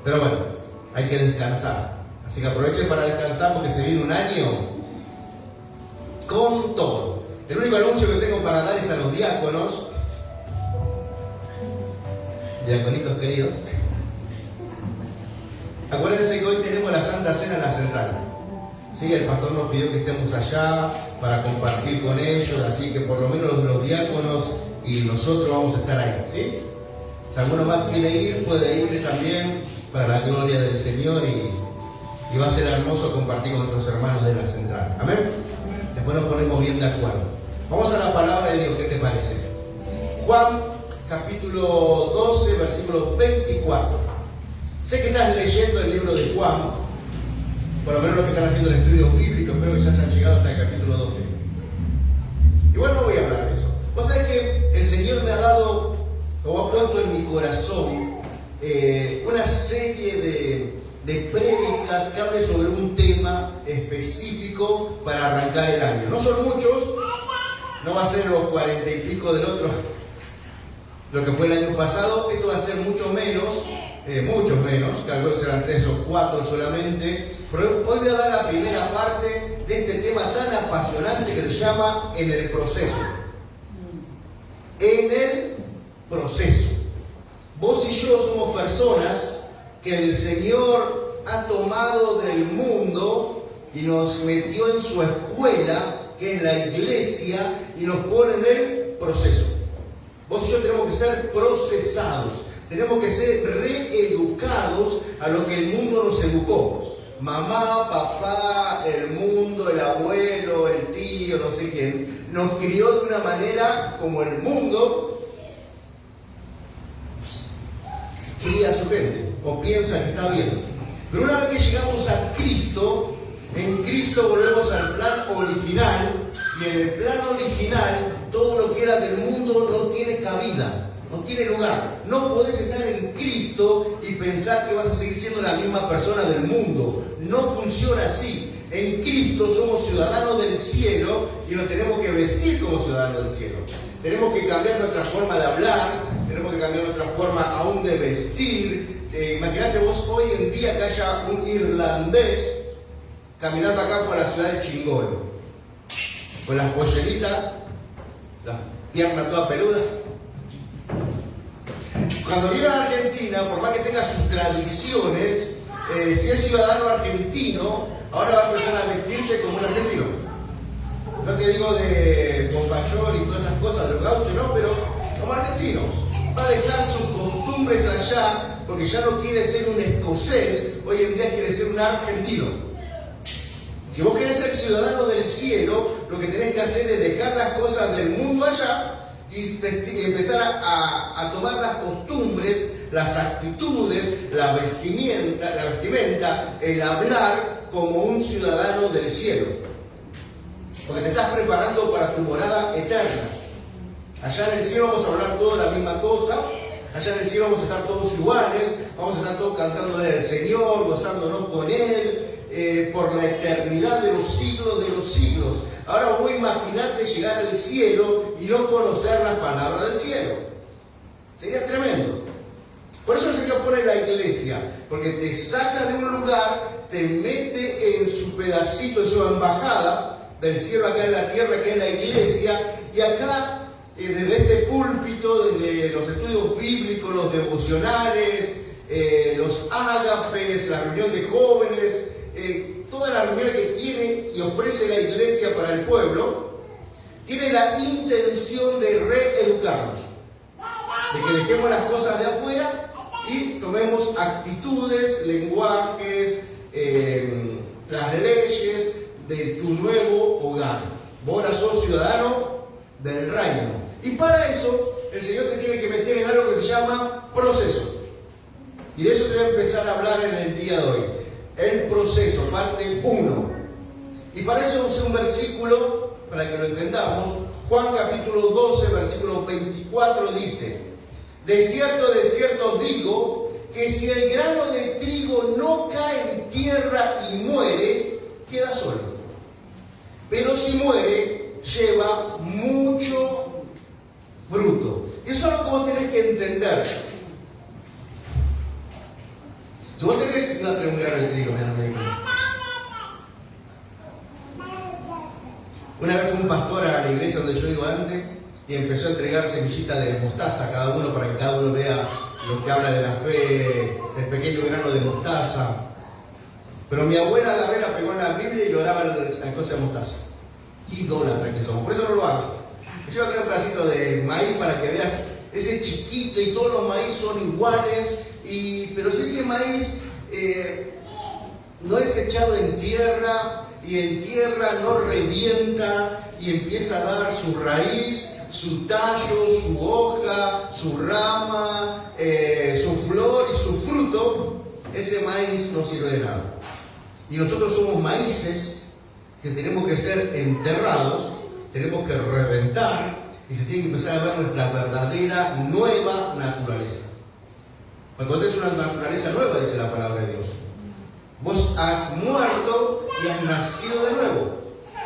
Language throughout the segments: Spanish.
Pero bueno, hay que descansar. Así que aprovechen para descansar porque se viene un año con todo. El único anuncio que tengo para dar es a los diáconos, diaconitos queridos. Acuérdense que hoy tenemos la Santa Cena en la central. Sí, el pastor nos pidió que estemos allá para compartir con ellos, así que por lo menos los diáconos y nosotros vamos a estar ahí, ¿sí? Si alguno más quiere ir, puede ir también para la gloria del Señor y va a ser hermoso compartir con nuestros hermanos de la central. ¿Amén? Después nos ponemos bien de acuerdo. Vamos a la palabra de Dios, ¿qué te parece? Juan, capítulo 12, versículo 24. Sé que estás leyendo el libro de Juan, por lo menos los que están haciendo el estudio bíblico, espero que ya hayan llegado hasta el capítulo 12. Igual no voy a hablar de eso. Vos sabés que el Señor me ha dado, o ha puesto en mi corazón, una serie de prédicas que hablen sobre un tema específico para arrancar el año. No son muchos, no va a ser los 40 y pico del otro, lo que fue el año pasado. Esto va a ser mucho menos, calculo que serán 3 o 4 solamente. Pero hoy voy a dar la primera parte de este tema tan apasionante que se llama En el proceso. En el proceso. Vos y yo somos personas que el Señor ha tomado del mundo y nos metió en su escuela, que es la iglesia, y nos pone en el proceso. Vos y yo tenemos que ser procesados, tenemos que ser reeducados a lo que el mundo nos educó. Mamá, papá, el mundo, el abuelo, el tío, no sé quién, nos crió de una manera como el mundo cría a su gente, o piensa que está bien. Pero una vez que llegamos a Cristo, en Cristo volvemos al plan original, y en el plan original todo lo que era del mundo no tiene cabida. No tiene lugar. No podés estar en Cristo y pensar que vas a seguir siendo la misma persona del mundo. No funciona así. En Cristo somos ciudadanos del cielo y nos tenemos que vestir como ciudadanos del cielo. Tenemos que cambiar nuestra forma de hablar, tenemos que cambiar nuestra forma aún de vestir. Imagínate vos hoy en día que haya un irlandés caminando acá por la ciudad de Chingol, con las polleritas, las piernas todas peludas. Cuando viene a Argentina, por más que tenga sus tradiciones, si es ciudadano argentino, ahora va a empezar a vestirse como un argentino. No te digo de Pompayor y todas esas cosas, de los gauchos, no, pero como argentino. Va a dejar sus costumbres allá, porque ya no quiere ser un escocés, hoy en día quiere ser un argentino. Si vos querés ser ciudadano del cielo, lo que tenés que hacer es dejar las cosas del mundo allá y empezar a tomar las costumbres, las actitudes, la vestimenta, el hablar como un ciudadano del cielo. Porque te estás preparando para tu morada eterna. Allá en el cielo vamos a hablar todos la misma cosa, allá en el cielo vamos a estar todos iguales, vamos a estar todos cantándole al Señor, gozándonos con Él, por la eternidad de los siglos de los siglos. Ahora vos imaginate llegar al cielo y no conocer las palabras del cielo. Sería tremendo. Por eso el Señor pone la iglesia, porque te saca de un lugar, te mete en su pedacito, en su embajada del cielo acá en la tierra, que es la iglesia, y acá, desde este púlpito, desde los estudios bíblicos, los devocionales, los ágapes, la reunión de jóvenes, todas las reuniones que tiene y ofrece la iglesia para el pueblo, tiene la intención de reeducarnos, de que dejemos las cosas de afuera y tomemos actitudes, lenguajes, las leyes de tu nuevo hogar. Vos ahora sos ciudadano del reino. Y para eso el Señor te tiene que meter en algo que se llama proceso. Y de eso te voy a empezar a hablar en el día de hoy. El proceso, parte 1. Y para eso usé un versículo, para que lo entendamos. Juan capítulo 12, versículo 24 dice: de cierto os digo, que si el grano de trigo no cae en tierra y muere, queda solo. Pero si muere, lleva mucho fruto. Y eso es lo que vos tenés que entender. Si mes iba a traer un grano de trigo, me dijo. Una vez fue un pastor a la iglesia donde yo iba antes y empezó a entregar semillitas de mostaza a cada uno para que cada uno vea lo que habla de la fe, el pequeño grano de mostaza. Pero mi abuela agarré, la pegó en la Biblia y lloraba la cosa de mostaza. Qué idólatra que somos, por eso no lo hago. Yo voy a traer un pedacito de maíz para que veas ese chiquito y todos los maíz son iguales, pero si ese maíz no es echado en tierra y en tierra no revienta y empieza a dar su raíz, su tallo, su hoja, su rama, su flor y su fruto, ese maíz no sirve de nada. Y nosotros somos maíces que tenemos que ser enterrados, tenemos que reventar y se tiene que empezar a ver nuestra verdadera nueva naturaleza. Cuando es una naturaleza nueva, dice la palabra de Dios. Vos has muerto y has nacido de nuevo.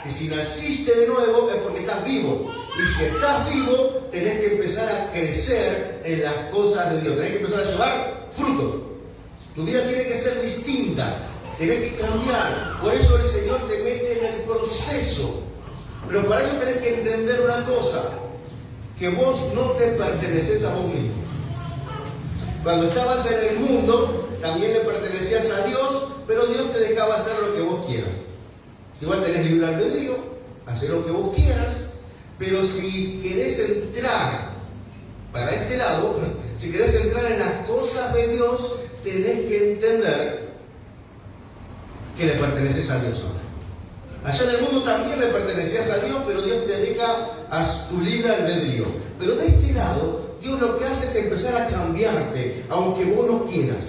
Y si naciste de nuevo es porque estás vivo. Y si estás vivo, tenés que empezar a crecer en las cosas de Dios. Tenés que empezar a llevar fruto. Tu vida tiene que ser distinta. Tenés que cambiar. Por eso el Señor te mete en el proceso. Pero para eso tenés que entender una cosa. Que vos no te perteneces a vos mismo. Cuando estabas en el mundo, también le pertenecías a Dios, pero Dios te dejaba hacer lo que vos quieras. Si igual tenés libre albedrío, hacer lo que vos quieras, pero si querés entrar para este lado, si querés entrar en las cosas de Dios, tenés que entender que le perteneces a Dios ahora. Allá en el mundo también le pertenecías a Dios, pero Dios te deja a tu libre albedrío. Pero de este lado, Dios lo que hace es empezar a cambiarte, aunque vos no quieras,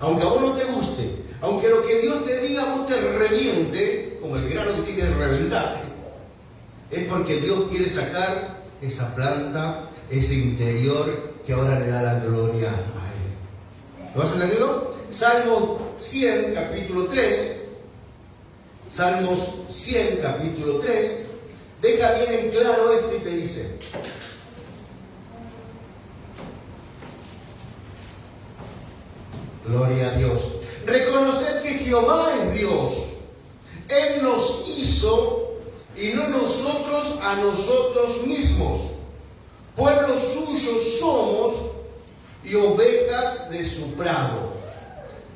aunque a vos no te guste, aunque lo que Dios te diga a vos te reviente, como el grano que tiene que reventar, es porque Dios quiere sacar esa planta, ese interior que ahora le da la gloria a Él. ¿Lo has entendido? Salmo 100, capítulo 3. Salmos 100, capítulo 3. Deja bien en claro esto y te dice: gloria a Dios. Reconocer que Jehová es Dios. Él nos hizo y no nosotros a nosotros mismos. Pueblo suyo somos y ovejas de su prado.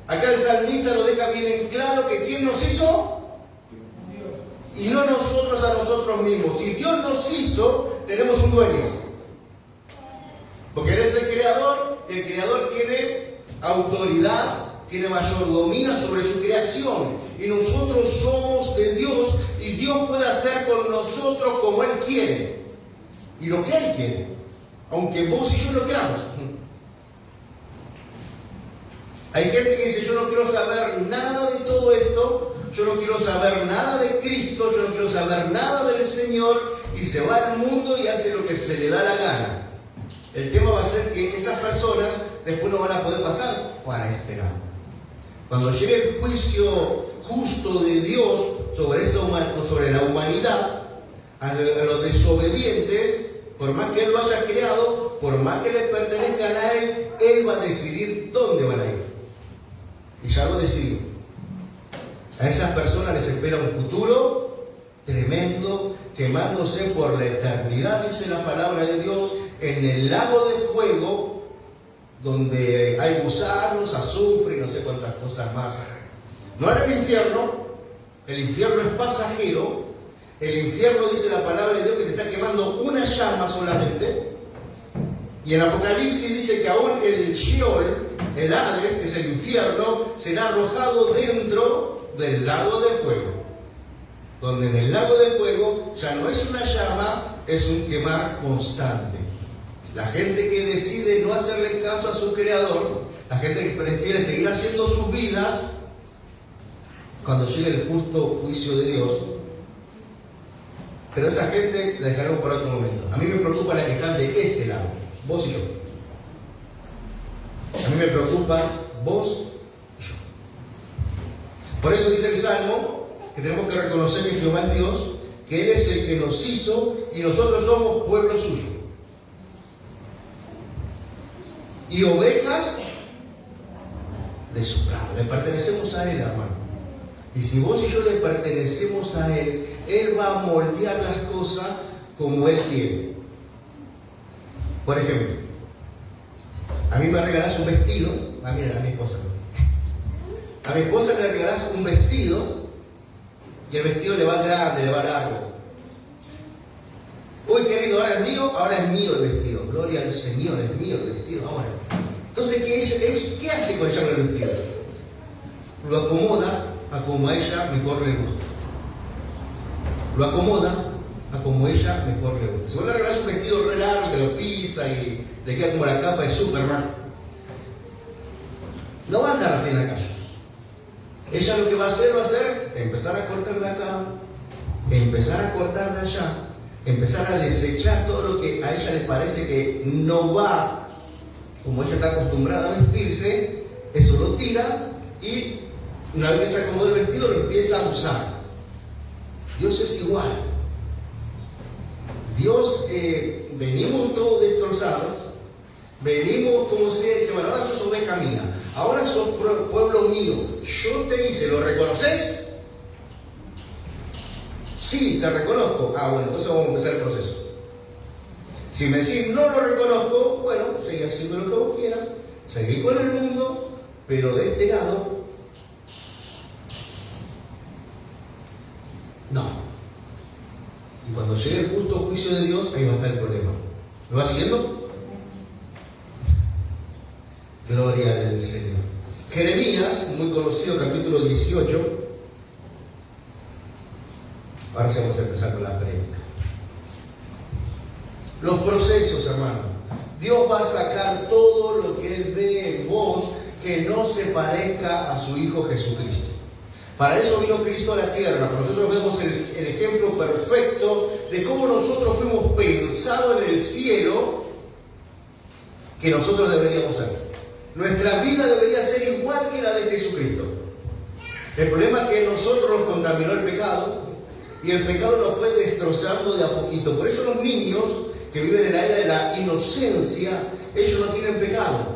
Acá el salmista nos deja bien en claro que ¿quién nos hizo? Y no nosotros a nosotros mismos. Si Dios nos hizo, tenemos un dueño. Porque Él es el creador tiene autoridad, tiene mayordomía sobre su creación. Y nosotros somos de Dios y Dios puede hacer con nosotros como Él quiere. Y lo que Él quiere. Aunque vos y yo no queramos. Hay gente que dice: yo no quiero saber nada de todo esto, yo no quiero saber nada de Cristo, yo no quiero saber nada del Señor, y se va al mundo y hace lo que se le da la gana. El tema va a ser que esas personas después no van a poder pasar para este lado. Cuando llegue el juicio justo de Dios sobre la humanidad, a los desobedientes, por más que Él lo haya creado, por más que le pertenezcan a Él, Él va a decidir dónde van a ir. Y ya lo decidió. A esas personas les espera un futuro tremendo, quemándose por la eternidad, dice la palabra de Dios, en el lago de fuego, donde hay gusanos, azufre y no sé cuántas cosas más. No en el infierno es pasajero. El infierno, dice la palabra de Dios, que te está quemando una llama solamente. Y en Apocalipsis dice que aún el Sheol, el Hades, que es el infierno, será arrojado dentro del lago de fuego. Donde en el lago de fuego ya no es una llama, es un quemar constante. La gente que decide no hacerle caso a su creador, la gente que prefiere seguir haciendo sus vidas, cuando llegue el justo juicio de Dios. Pero esa gente la dejaremos para otro momento. A mí me preocupa la que están de este lado, vos y yo. A mí me preocupas vos y yo. Por eso dice el Salmo que tenemos que reconocer que Jehová es Dios, que Él es el que nos hizo y nosotros somos pueblo suyo. Y ovejas de su prado. Le pertenecemos a Él, hermano. Y si vos y yo le pertenecemos a Él, Él va a moldear las cosas como Él quiere. Por ejemplo, a mí me regalás un vestido. Mira, a mi esposa. A mi esposa le regalás un vestido y el vestido le va grande, le va largo. Uy, querido, ahora es mío el vestido. Gloria al Señor, es mío el vestido ahora. Entonces, ¿qué hace con ella con el vestido? Lo acomoda a como a ella mejor le gusta. Lo acomoda a como ella mejor le gusta. Si vos le regalás un vestido re largo que lo pisa y le queda como la capa de Superman, no va a andar así en la calle. Ella lo que va a hacer empezar a cortar de acá, empezar a cortar de allá, empezar a desechar todo lo que a ella le parece que no va como ella está acostumbrada a vestirse. Eso lo tira y una vez que se acomoda el vestido lo empieza a usar. Dios es igual. Dios, venimos todos destrozados, venimos como si dice, bueno, ahora sos oveja mía, ahora sos pueblo mío, yo te hice, ¿lo reconoces? Sí, te reconozco. Bueno, entonces vamos a empezar el proceso. Si me decís no lo reconozco, bueno, seguí haciendo lo que vos quieras, seguí con el mundo, pero de este lado, no. Y cuando llegue el justo juicio de Dios, ahí va a estar el problema. ¿Me va siguiendo? Gloria al Señor. Jeremías, muy conocido, capítulo 18. Ahora sí vamos a empezar con la prédica. Los procesos, hermano. Dios va a sacar todo lo que Él ve en vos que no se parezca a su Hijo Jesucristo. Para eso vino Cristo a la tierra. Nosotros vemos el ejemplo perfecto de cómo nosotros fuimos pensados en el cielo que nosotros deberíamos ser. Nuestra vida debería ser igual que la de Jesucristo. El problema es que nosotros nos contaminó el pecado y el pecado nos fue destrozando de a poquito. Por eso los niños que viven en la era de la inocencia, ellos no tienen pecado.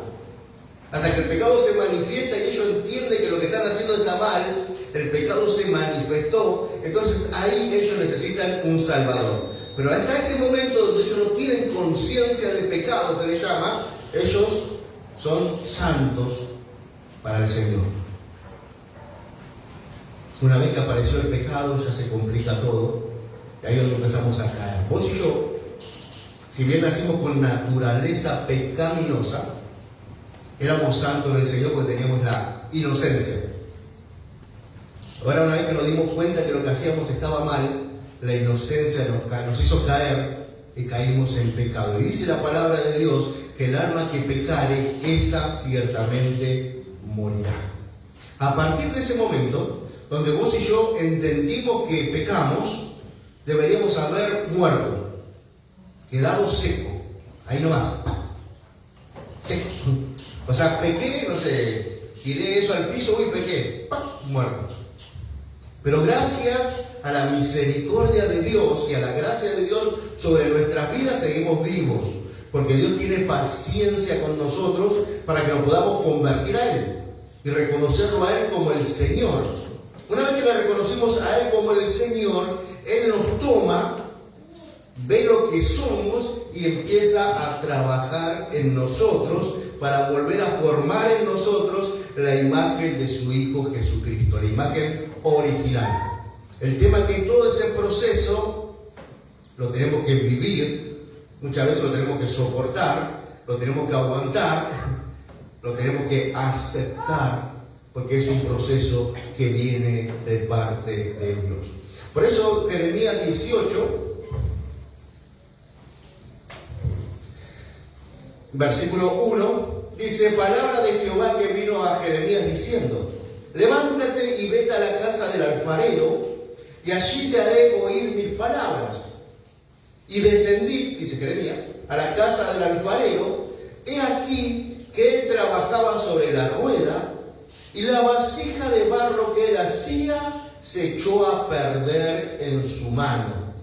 Hasta que el pecado se manifiesta y ellos entienden que lo que están haciendo está mal, el pecado se manifestó, entonces ahí ellos necesitan un Salvador. Pero hasta ese momento donde ellos no tienen conciencia de pecado, se les llama, ellos son santos para el Señor. Una vez que apareció el pecado, ya se complica todo, y ahí es donde empezamos a caer. Vos y yo, si bien nacimos con naturaleza pecaminosa, éramos santos en el Señor porque teníamos la inocencia. Ahora, una vez que nos dimos cuenta que lo que hacíamos estaba mal, la inocencia nos hizo caer y caímos en pecado. Y dice la palabra de Dios que el alma que pecare, esa ciertamente morirá. A partir de ese momento, donde vos y yo entendimos que pecamos, deberíamos haber muerto, quedado seco, ahí nomás, seco. O sea, pequé, no sé, tiré eso al piso, uy, pequé, muerto. Pero gracias a la misericordia de Dios y a la gracia de Dios sobre nuestras vidas seguimos vivos, porque Dios tiene paciencia con nosotros para que nos podamos convertir a Él y reconocerlo a Él como el Señor. Una vez que le reconocimos a Él como el Señor, Él nos toma, ve lo que somos y empieza a trabajar en nosotros para volver a formar en nosotros la imagen de su Hijo Jesucristo, la imagen original. El tema es que todo ese proceso lo tenemos que vivir, muchas veces lo tenemos que soportar, lo tenemos que aguantar, lo tenemos que aceptar, porque es un proceso que viene de parte de Dios. Por eso Jeremías 18, versículo 1, dice: palabra de Jehová que vino a Jeremías diciendo: levántate y vete a la casa del alfarero, y allí te haré oír mis palabras. Y descendí, dice Jeremías, a la casa del alfarero, he aquí que él trabajaba sobre la rueda, y la vasija de barro que él hacía se echó a perder en su mano.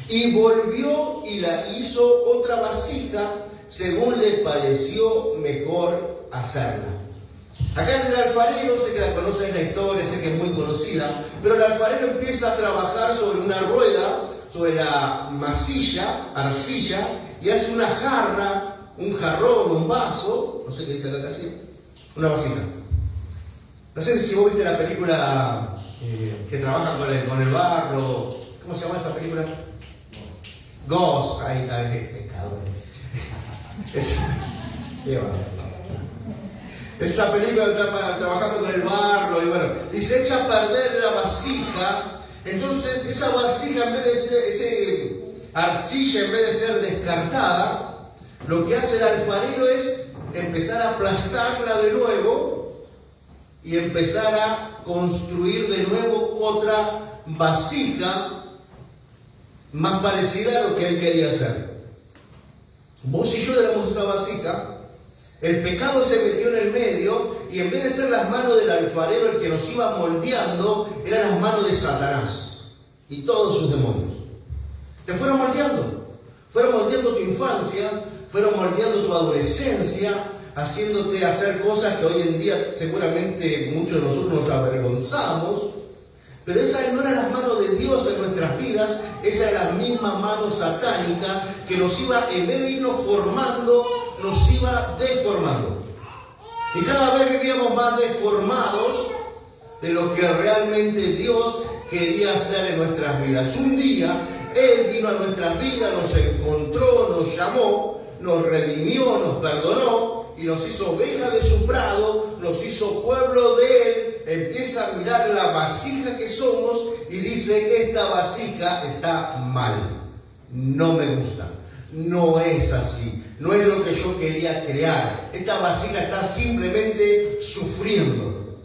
Y volvió y la hizo otra vasija, según le pareció mejor hacerla. Acá en el alfarero, sé que la conocen la historia, sé que es muy conocida, pero el alfarero empieza a trabajar sobre una rueda, sobre la masilla, arcilla, y hace una jarra, un jarrón, un vaso, no sé qué dice acá casi, una vasija. No sé si vos viste la película que trabaja con el barro, ¿cómo se llama esa película? Ghost, ahí está, el pescador. Esa película está trabajando con el barro y bueno, y se echa a perder la vasija. Entonces esa vasija, en vez de ser, ese arcilla, en vez de ser descartada, lo que hace el alfarero es empezar a aplastarla de nuevo y empezar a construir de nuevo otra vasija más parecida a lo que él quería hacer. Vos y yo éramos esa vasija. El pecado se metió en el medio y en vez de ser las manos del alfarero el que nos iba moldeando, eran las manos de Satanás y todos sus demonios. Te fueron moldeando tu infancia, fueron moldeando tu adolescencia, haciéndote hacer cosas que hoy en día seguramente muchos de nosotros nos avergonzamos, pero esas no eran las manos de Dios en nuestras vidas, esa era la misma mano satánica que nos iba, en vez de irnos formando, nos iba deformando. Y cada vez vivíamos más deformados de lo que realmente Dios quería hacer en nuestras vidas. Un día Él vino a nuestras vidas, nos encontró, nos llamó, nos redimió, nos perdonó y nos hizo oveja de su prado, nos hizo pueblo de Él. Empieza a mirar la vasija que somos y dice: esta vasija está mal, no me gusta, no es así, no es lo que yo quería crear, esta vasija está simplemente sufriendo.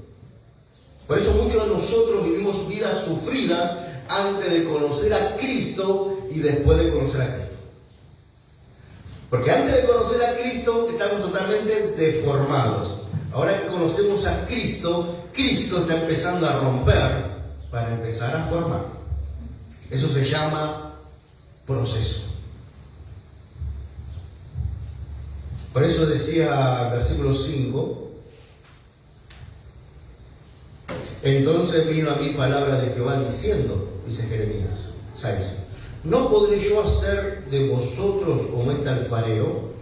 Por eso muchos de nosotros vivimos vidas sufridas antes de conocer a Cristo y después de conocer a Cristo. Porque antes de conocer a Cristo estamos totalmente deformados. Ahora que conocemos a Cristo, Cristo está empezando a romper para empezar a formar. Eso se llama proceso. Por eso decía versículo 5: entonces vino a mí palabra de Jehová diciendo, dice Jeremías 6, ¿no podré yo hacer de vosotros como este alfarero,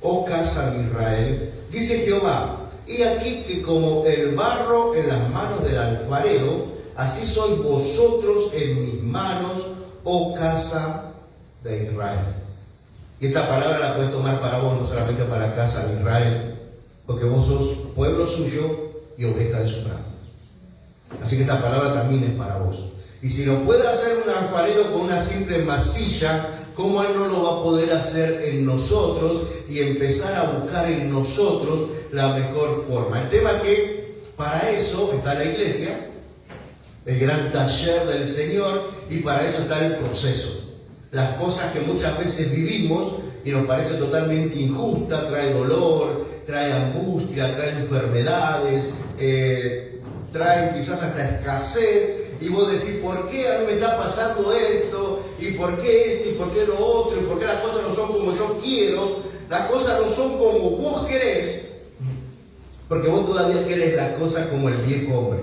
oh casa de Israel? Dice Jehová: he aquí que como el barro en las manos del alfarero, así sois vosotros en mis manos, oh casa de Israel. Y esta palabra la puedes tomar para vos, no solamente para la casa de Israel, porque vos sos pueblo suyo y oveja de su prado. Así que esta palabra también es para vos. Y si lo puede hacer un alfarero con una simple masilla, ¿cómo Él no lo va a poder hacer en nosotros y empezar a buscar en nosotros la mejor forma? El tema es que para eso está la iglesia, el gran taller del Señor, y para eso está el proceso. Las cosas que muchas veces vivimos y nos parece totalmente injusta, trae dolor, trae angustia, trae enfermedades, traen quizás hasta escasez, y vos decís: ¿por qué a mí me está pasando esto? ¿Y por qué esto? ¿Y por qué lo otro? ¿Y por qué las cosas no son como yo quiero? Las cosas no son como vos querés, porque vos todavía querés las cosas como el viejo hombre.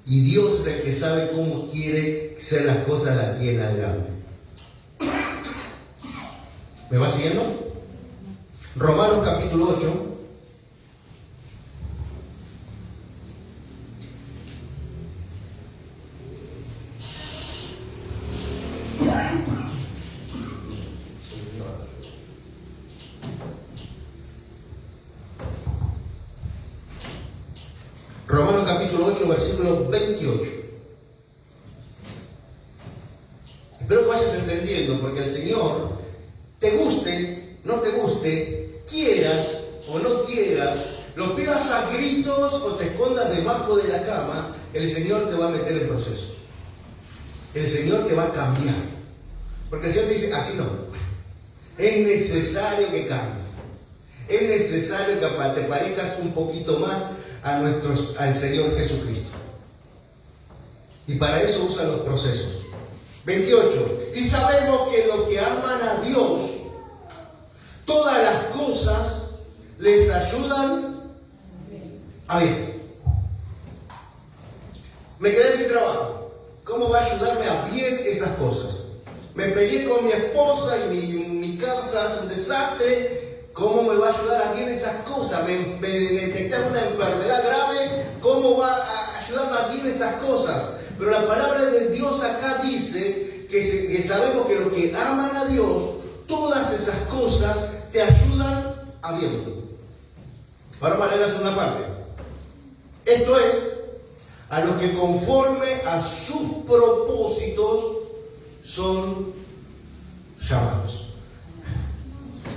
Y Dios es el que sabe cómo quiere ser las cosas de aquí en adelante. ¿Me va siguiendo? Romanos capítulo 8. Romanos capítulo 8, versículo 28. Espero que vayas entendiendo, porque el Señor, te guste, no te guste, quieras o no quieras, lo pidas a gritos o te escondas debajo de la cama, el Señor te va a meter en proceso. El Señor te va a cambiar. Porque el Señor dice: así no. Es necesario que cambies. Es necesario que te parezcas un poquito más al Señor Jesucristo. Y para eso usan los procesos. 28. Y sabemos que los que aman a Dios, todas las cosas les ayudan A ver, me quedé sin trabajo. ¿Cómo va a ayudarme a bien esas cosas? Me peleé con mi esposa y mi casa es un desastre. ¿Cómo me va a ayudar a bien esas cosas? Me detectaron una enfermedad grave. ¿Cómo va a ayudarme a bien esas cosas? Pero la palabra de Dios acá dice que sabemos que los que aman a Dios, todas esas cosas te ayudan a bien. Ahora vamos a leer la segunda parte. Esto es, a los que conforme a sus propósitos son llamados.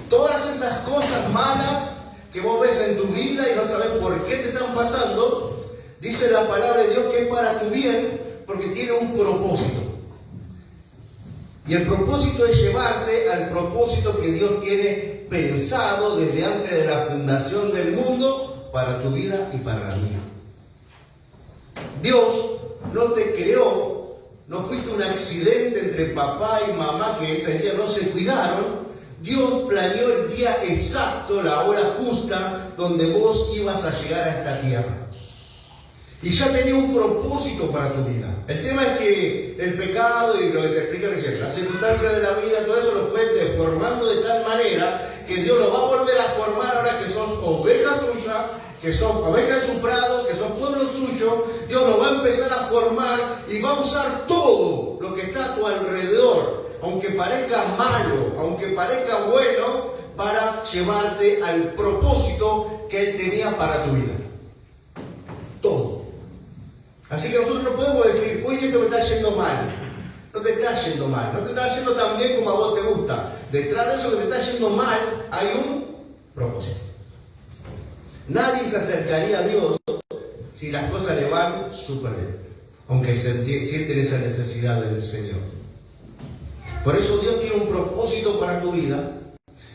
Todas esas cosas malas que vos ves en tu vida y no sabes por qué te están pasando, dice la palabra de Dios que es para tu bien, porque tiene un propósito. Y el propósito es llevarte al propósito que Dios tiene pensado desde antes de la fundación del mundo para tu vida y para la mía. Dios no te creó, no fuiste un accidente entre papá y mamá que ese día no se cuidaron. Dios planeó el día exacto, la hora justa, donde vos ibas a llegar a esta tierra. Y ya tenía un propósito para tu vida. El tema es que el pecado y lo que te explica recién, las circunstancias de la vida, todo eso lo fue deformando de tal manera que Dios lo va a volver a formar ahora que sos oveja tuya, que sos oveja de su prado, que sos pueblo suyo. Dios lo va a empezar a formar y va a usar todo lo que está a tu alrededor, aunque parezca malo, aunque parezca bueno, para llevarte al propósito que Él tenía para tu vida. Todo. Así que nosotros no podemos decir, uy, esto me está yendo mal. No te está yendo mal, no te está yendo tan bien como a vos te gusta. Detrás de eso que te está yendo mal hay un propósito. Nadie se acercaría a Dios si las cosas le van súper bien, aunque sienten esa necesidad del Señor. Por eso Dios tiene un propósito para tu vida,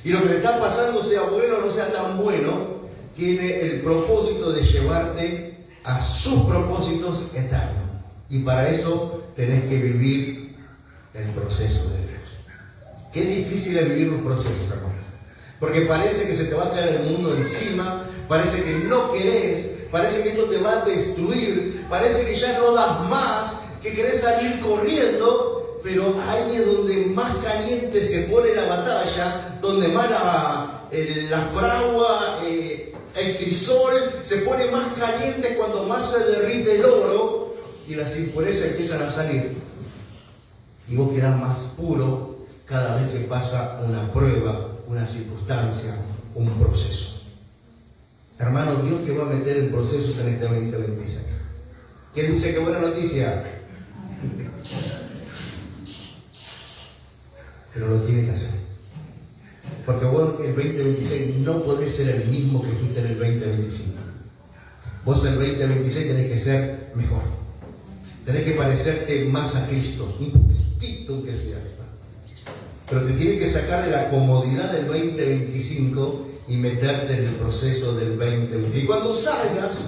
y lo que te está pasando, sea bueno o no sea tan bueno, tiene el propósito de llevarte a sus propósitos eternos. Y para eso tenés que vivir el proceso de Dios. Qué difícil es vivir los procesos, hermano. Porque parece que se te va a caer el mundo encima, parece que no querés, parece que esto te va a destruir, parece que ya no das más, que querés salir corriendo, pero ahí es donde más caliente se pone la batalla, donde más la fragua, el crisol se pone más caliente cuando más se derrite el oro y las impurezas empiezan a salir. Y vos quedás más puro cada vez que pasa una prueba, una circunstancia, un proceso. Hermano, Dios te va a meter en procesos en este 2026. ¿Quién dice qué buena noticia? Pero lo tiene que hacer. Porque vos el 2026 no podés ser el mismo que fuiste en el 2025. Vos el 2026 tenés que ser mejor. Tenés que parecerte más a Cristo, un poquitito que sea. Pero te tiene que sacar de la comodidad del 2025 y meterte en el proceso del 2026. Y cuando salgas,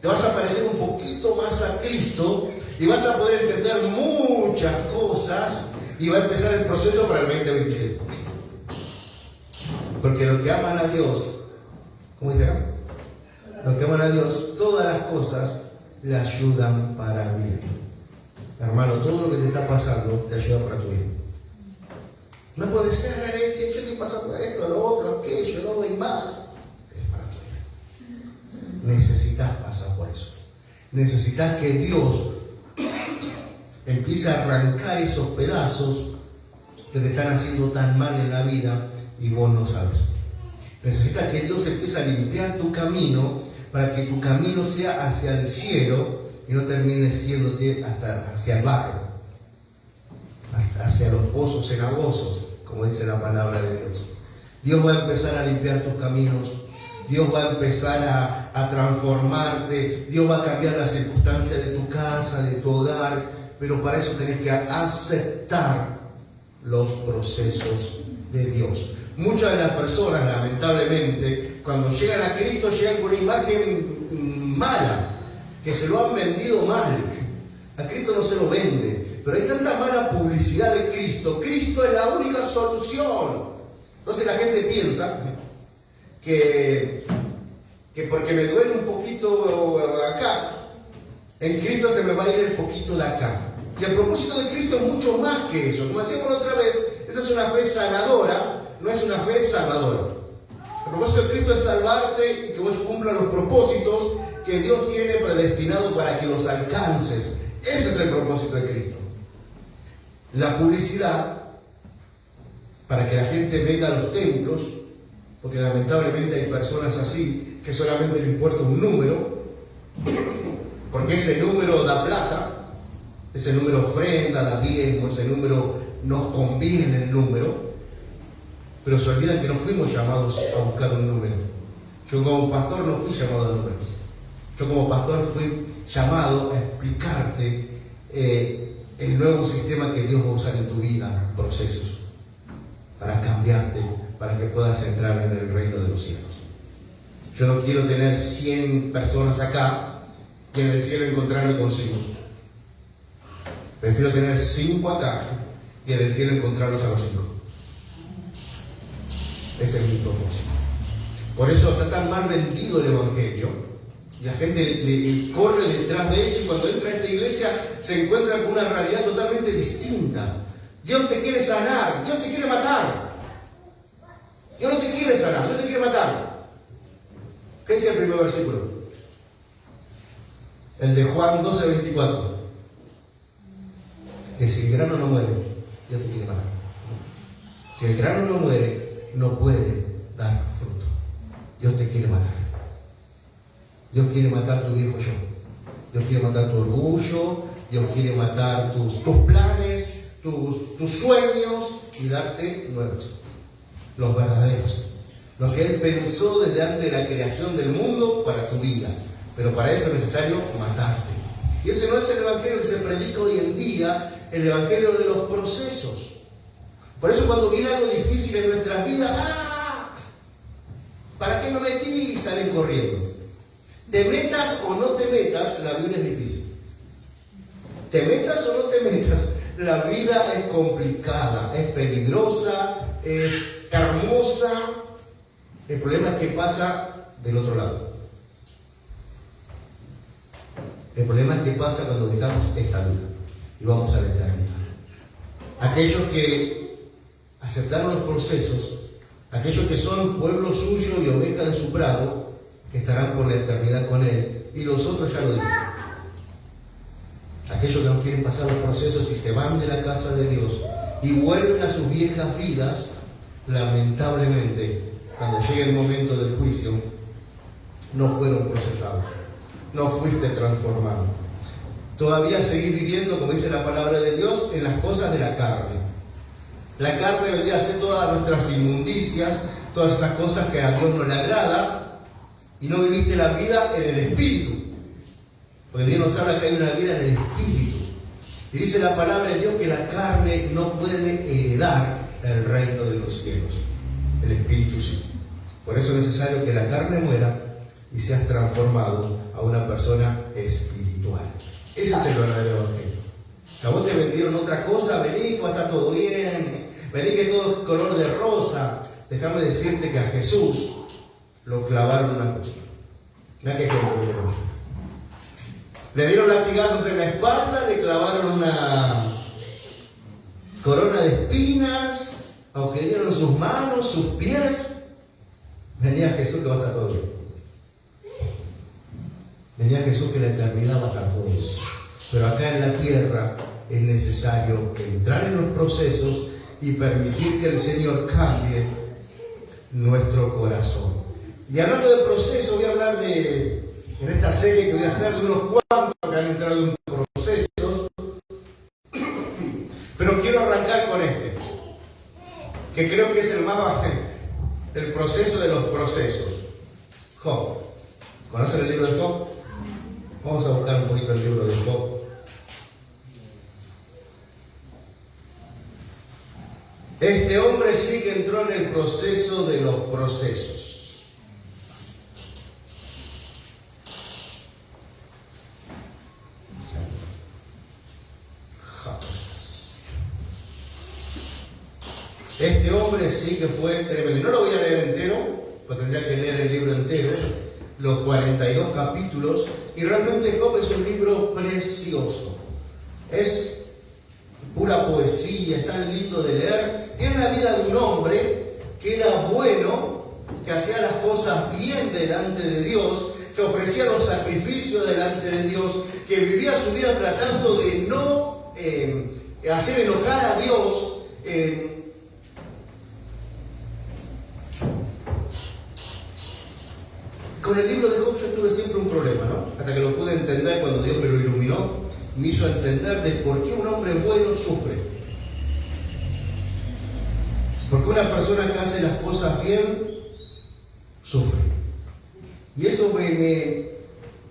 te vas a parecer un poquito más a Cristo y vas a poder entender muchas cosas y va a empezar el proceso para el 2026. Porque los que aman a Dios, ¿cómo dice acá? Los que aman a Dios, todas las cosas le ayudan para bien. Hermano, todo lo que te está pasando te ayuda para tu bien. No puede ser, si yo estoy pasando esto, lo otro, aquello, no doy más. Es para tu bien. Necesitas pasar por eso. Necesitas que Dios empiece a arrancar esos pedazos que te están haciendo tan mal en la vida y vos no sabes. Necesitas que Dios empiece a limpiar tu camino para que tu camino sea hacia el cielo y no termine siéndote hasta hacia el barro, hacia los pozos cenagosos, como dice la palabra de Dios. Dios va a empezar a limpiar tus caminos, Dios va a empezar a transformarte, Dios va a cambiar las circunstancias de tu casa, de tu hogar, pero para eso tenés que aceptar los procesos de Dios. Muchas de las personas, lamentablemente, cuando llegan a Cristo, llegan con una imagen mala, que se lo han vendido mal. A Cristo no se lo vende, pero hay tanta mala publicidad de Cristo. Cristo es la única solución. Entonces la gente piensa que que porque me duele un poquito acá, en Cristo se me va a ir el poquito de acá. Y el propósito de Cristo es mucho más que eso. Como decíamos la otra vez, esa es una fe sanadora, no es una fe salvadora. El propósito de Cristo es salvarte y que vos cumplas los propósitos que Dios tiene predestinado para que los alcances. Ese es el propósito de Cristo. La publicidad, para que la gente venga a los templos, porque lamentablemente hay personas así que solamente le importa un número, porque ese número da plata, ese número ofrenda, da diezmo, ese número nos conviene el número, pero se olvidan que no fuimos llamados a buscar un número. Yo como pastor no fui llamado a números. Yo como pastor fui llamado a explicarte el nuevo sistema que Dios va a usar en tu vida, procesos, para cambiarte, para que puedas entrar en el reino de los cielos. Yo no quiero tener 100 personas acá y en el cielo encontrarme consigo. Prefiero tener 5 acá y en el cielo encontrarlos a los 5. Ese es mi propósito. Por eso está tan mal vendido el Evangelio. Y la gente corre detrás de eso y cuando entra a esta iglesia se encuentra con una realidad totalmente distinta. Dios te quiere sanar, Dios te quiere matar. Dios no te quiere sanar, Dios te quiere matar. ¿Qué dice el primer versículo? El de Juan 12:24. Que si el grano no muere, Dios te quiere matar. Si el grano no muere, no puede dar fruto. Dios te quiere matar. Dios quiere matar tu viejo yo. Dios quiere matar tu orgullo. Dios quiere matar tus planes, tus sueños y darte nuevos, los verdaderos. Lo que Él pensó desde antes de la creación del mundo para tu vida. Pero para eso es necesario matarte. Y ese no es el evangelio que se predica hoy en día, el evangelio de los procesos. Por eso cuando viene algo difícil en nuestras vidas, ¿para qué me metí? Salen corriendo. Te metas o no te metas, la vida es difícil. Te metas o no te metas, la vida es complicada, es peligrosa, es hermosa. El problema es que pasa del otro lado. El problema es que pasa cuando dejamos esta vida y vamos a la eternidad. Aquellos que aceptaron los procesos, aquellos que son pueblo suyo y oveja de su prado, estarán por la eternidad con Él. Y los otros ya lo dije. Aquellos que no quieren pasar los procesos y se van de la casa de Dios y vuelven a sus viejas vidas, lamentablemente, cuando llegue el momento del juicio, no fueron procesados. No fuiste transformado. Todavía seguir viviendo, como dice la palabra de Dios, en las cosas de la carne. La carne vendría a ser todas nuestras inmundicias, todas esas cosas que a Dios no le agrada, y no viviste la vida en el Espíritu. Porque Dios nos habla que hay una vida en el Espíritu. Y dice la palabra de Dios que la carne no puede heredar el reino de los cielos. El Espíritu sí. Por eso es necesario que la carne muera y seas transformado a una persona espiritual. Ese es el verdadero evangelio. O sea, vos te vendieron otra cosa, vení, pues está todo bien, vení que todo es color de rosa. Déjame decirte que a Jesús lo clavaron una cosa. Mira qué ejemplo le dieron. Le dieron latigazos en la espalda, le clavaron una corona de espinas, aunque le dieron sus manos, sus pies. Venía Jesús que va a estar todo bien. Venía Jesús que la eternidad va a estar todo bien. Pero acá en la tierra es necesario entrar en los procesos y permitir que el Señor cambie nuestro corazón. Y hablando de procesos, voy a hablar en esta serie que voy a hacer de unos cuantos que han entrado en procesos, pero quiero arrancar con este, que creo que es el proceso de los procesos. Job. ¿Conocen el libro de Job? Vamos a buscar un poquito el libro de Job. Este hombre sí que entró en el proceso de los procesos. Este hombre sí que fue tremendo. No lo voy a leer entero, pues tendría que leer el libro entero, los 42 capítulos, y realmente Job es un libro precioso. Es pura poesía, es tan lindo de leer. Es la vida de un hombre que era bueno, que hacía las cosas bien delante de Dios, que ofrecía los sacrificios delante de Dios, que vivía su vida tratando de no hacer enojar a Dios. Con el libro de Job yo tuve siempre un problema, ¿no? Hasta que lo pude entender cuando Dios me lo iluminó, me hizo entender de por qué un hombre bueno sufre. Porque una persona que hace las cosas bien, sufre. Y eso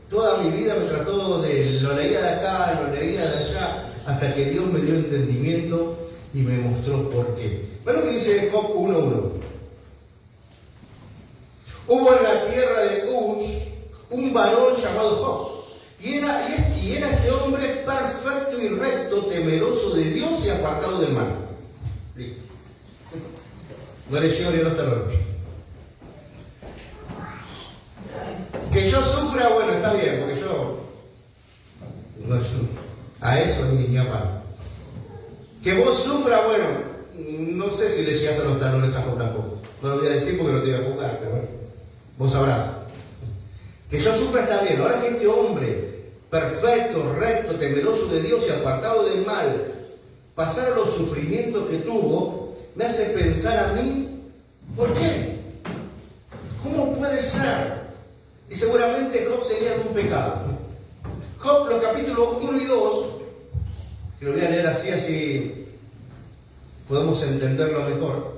toda mi vida me trató lo leía de acá, lo leía de allá, hasta que Dios me dio entendimiento y me mostró por qué. Bueno, que dice Job 1:1. Hubo en la tierra de Uz un varón llamado Job, y era este hombre perfecto y recto, temeroso de Dios y apartado del mal. Listo. No le llevo ni los terroros. Que yo sufra, bueno, está bien, porque yo a eso ni a palo. Que vos sufra, bueno, no sé si le llegas a los talones a Job tampoco. No lo voy a decir porque no te voy a juzgar, pero bueno, vos sabrás. Que yo sufra está bien. Ahora que este hombre, perfecto, recto, temeroso de Dios y apartado del mal, pasara los sufrimientos que tuvo, me hace pensar a mí, ¿por qué? ¿Cómo puede ser? Y seguramente Job tenía algún pecado. Job, los capítulos 1 y 2, que lo voy a leer así podemos entenderlo mejor.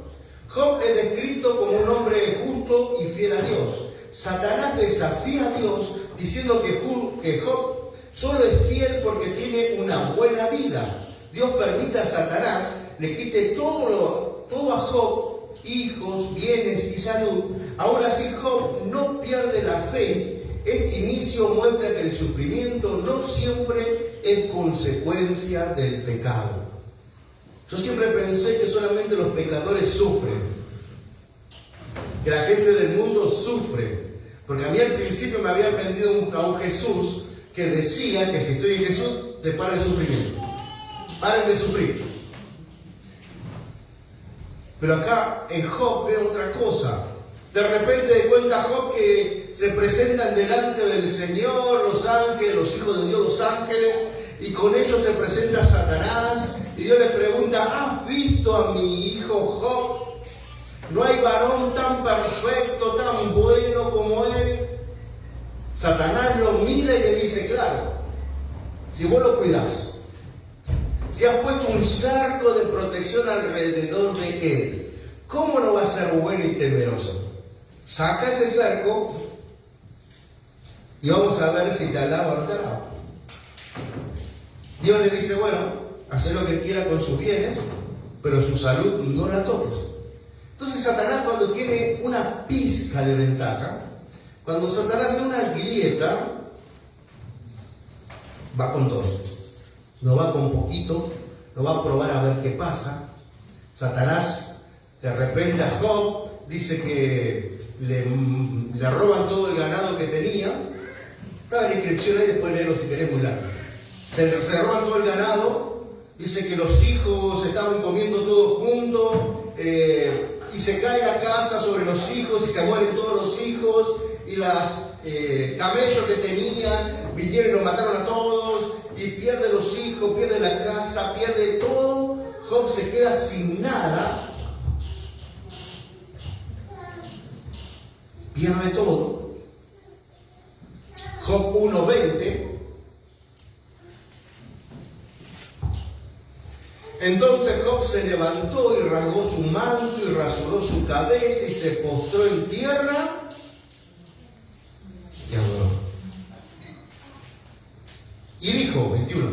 Job es descrito como un hombre justo y fiel a Dios. Satanás desafía a Dios diciendo que Job solo es fiel porque tiene una buena vida. Dios permite a Satanás le quite todo a Job, hijos, bienes y salud. Aún así Job no pierde la fe. Este inicio muestra que el sufrimiento no siempre es consecuencia del pecado. Yo siempre pensé que solamente los pecadores sufren, que la gente del mundo sufre, porque a mí al principio me habían vendido a un Jesús que decía que si estoy en Jesús te para el sufrimiento, paren de sufrir. Pero acá en Job veo otra cosa. De repente cuenta Job que se presentan delante del Señor los ángeles, los hijos de Dios, los ángeles, y con ellos se presenta Satanás, y Dios le pregunta: ¿has visto a mi hijo Job? No hay varón tan perfecto, tan bueno como él. Satanás lo mira y le dice: claro, si vos lo cuidás, si has puesto un cerco de protección alrededor de él, ¿cómo no va a ser bueno y temeroso? Saca ese cerco y vamos a ver si te alaba o no te alaba. Dios le dice: bueno, haz lo que quiera con sus bienes, pero su salud no la toques. Entonces Satanás, cuando tiene una pizca de ventaja, cuando Satanás ve una grieta, va con todo. No va con poquito, no va a probar a ver qué pasa. Satanás, de repente a Job, dice que le roban todo el ganado que tenía. Cada inscripción ahí, después léelo si querés, muy largo. Se roban todo el ganado, dice que los hijos estaban comiendo todos juntos, y se cae la casa sobre los hijos y se mueren todos los hijos, y las camellos que tenían vinieron y los mataron a todos, y pierde los hijos, pierde la casa, pierde todo. Job se queda sin nada, pierde todo. Job 1:20. Entonces Job se levantó y rasgó su manto y rasuró su cabeza y se postró en tierra y adoró. Y dijo, 21,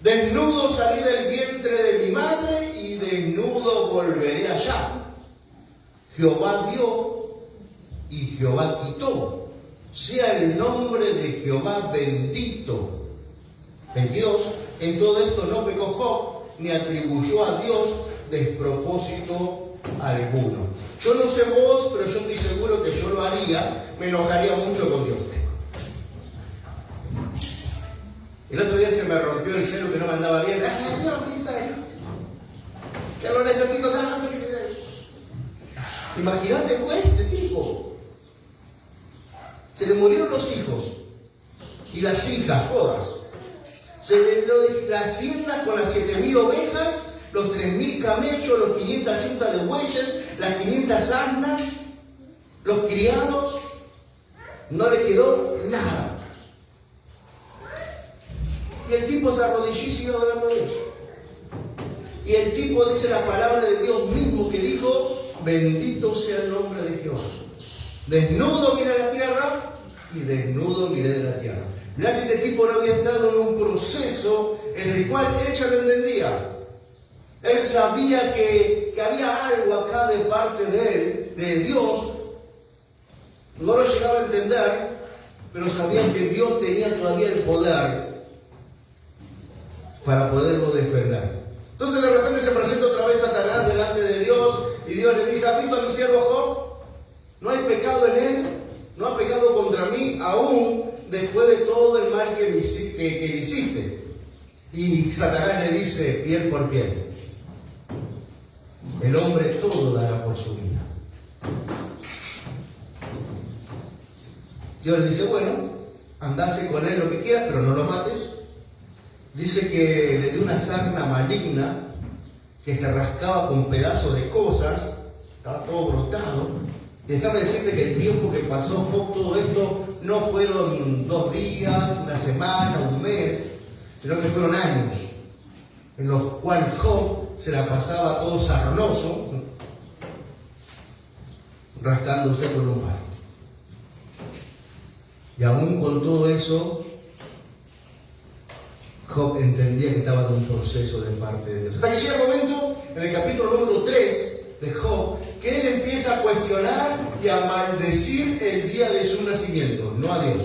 desnudo salí del vientre de mi madre y desnudo volveré allá. Jehová dio y Jehová quitó. Sea el nombre de Jehová bendito. 22. En todo esto no pecó Job, ni atribuyó a Dios despropósito alguno. Yo no sé vos, pero yo estoy seguro que yo lo haría, me enojaría mucho con Dios. El otro día se me rompió el celu que no me andaba bien. ¡Ah, Dios, que lo necesito tanto! Imagínate, pues, este tipo. Se le murieron los hijos y las hijas, todas. Se le las haciendas con las 7.000 ovejas, los 3.000 camellos, los 500 yuntas de bueyes, las 500 asnas, los criados. No le quedó nada. Y el tipo se arrodilló y siguió adorando a Dios. Y el tipo dice la palabra de Dios mismo que dijo: bendito sea el nombre de Jehová. Desnudo miré la tierra y desnudo miré de la tierra. Mirá si este tipo no había entrado en un proceso en el cual él ya lo entendía. Él sabía que había algo acá de parte de él, de Dios. No lo llegaba a entender, pero sabía que Dios tenía todavía el poder para poderlo defender. Entonces de repente se presenta otra vez Satanás delante de Dios y Dios le dice: ¿has visto a mi siervo Job? No hay pecado en él, no ha pecado contra mí, aún después de todo el mal que le hiciste. Y Satanás le dice, piel por piel: el hombre todo dará por su vida. Dios le dice: bueno, andase con él lo que quieras, pero no lo mates. Dice que le dio una sarna maligna que se rascaba con pedazos de cosas, estaba todo brotado. Y déjame decirte que el tiempo que pasó Job todo esto no fueron 2 días, una semana, un mes, sino que fueron años, en los cuales Job se la pasaba todo sarnoso, rascándose por un palo. Y aún con todo eso, Job entendía que estaba en un proceso de parte de Dios. Hasta que llega el momento, en el capítulo número 3 de Job, que él empieza a cuestionar y a maldecir el día de su nacimiento, no a Dios.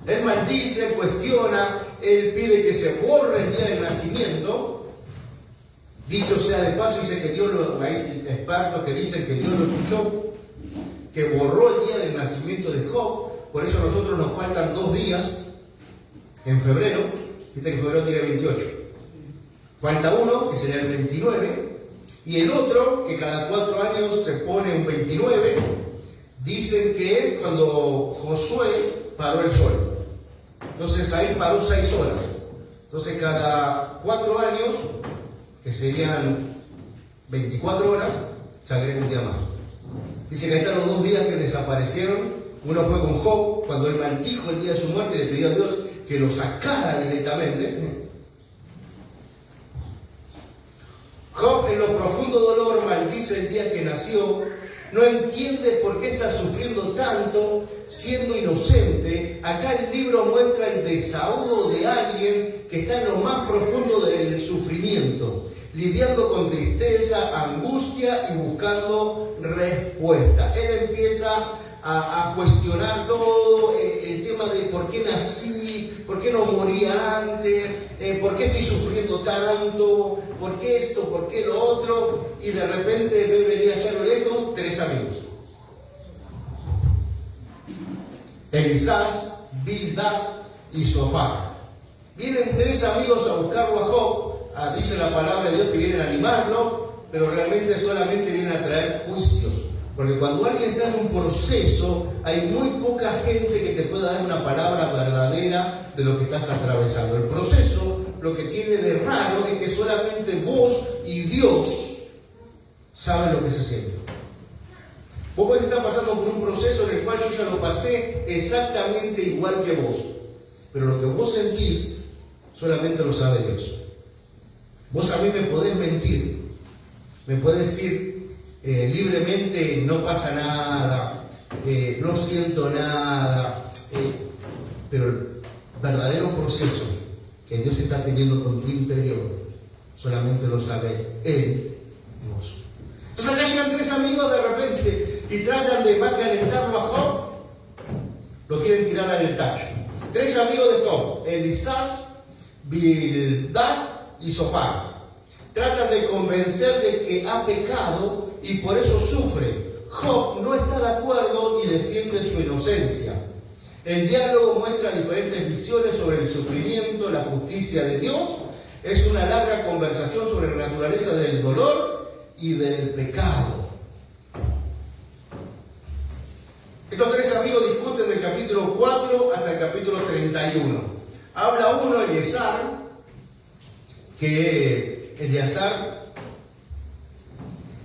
Él maldice, cuestiona, él pide que se borre el día del nacimiento. Dicho sea de paso, dice que Dios hay expertos que dicen que Dios lo escuchó, que borró el día del nacimiento de Job. Por eso a nosotros nos faltan 2 días en febrero. Viste que febrero tiene 28. Falta uno, que sería el 29, y el otro, que cada 4 años se pone un 29, dicen que es cuando Josué paró el sol. Entonces ahí paró 6 horas. Entonces cada 4 años, que serían 24 horas, se agrega un día más. Dice que ahí están los 2 días que desaparecieron. Uno fue con Job, cuando él maldijo el día de su muerte y le pidió a Dios que lo sacara directamente. Job, en lo profundo dolor, maldice el día que nació. No entiende por qué está sufriendo tanto siendo inocente. Acá el libro muestra el desahogo de alguien que está en lo más profundo del sufrimiento, lidiando con tristeza, angustia y buscando respuesta. Él empieza a cuestionar todo el tema de por qué nací, por qué no moría antes, por qué estoy sufriendo tanto, por qué esto, por qué lo otro, y de repente ve venir allá a lo lejos 3 amigos. Elifaz, Bildad y Zophar. Vienen 3 amigos a buscarlo a Job. Dice la palabra de Dios que vienen a animarlo, pero realmente solamente vienen a traer juicios. Porque cuando alguien está en un proceso, hay muy poca gente que te pueda dar una palabra verdadera de lo que estás atravesando. El proceso, lo que tiene de raro es que solamente vos y Dios saben lo que se siente. Vos podés estar pasando por un proceso en el cual yo ya lo pasé exactamente igual que vos. Pero lo que vos sentís, solamente lo sabe Dios. Vos a mí me podés mentir, me podés decir libremente: no pasa nada, no siento nada, pero el verdadero proceso que Dios está teniendo con tu interior solamente lo sabe Él y vos. Entonces acá llegan 3 amigos de repente y tratan de calentarlo a Job, lo quieren tirar al tacho. 3 amigos de Job: Elifaz, Bildad y Zophar. tratan de convencer de que ha pecado y por eso sufre. Job no está de acuerdo y defiende su inocencia. El diálogo muestra diferentes visiones sobre el sufrimiento, la justicia de Dios. Es una larga conversación sobre la naturaleza del dolor y del pecado. Estos tres amigos discuten del capítulo 4 hasta el capítulo 31. Habla uno, Eleazar, que Eleazar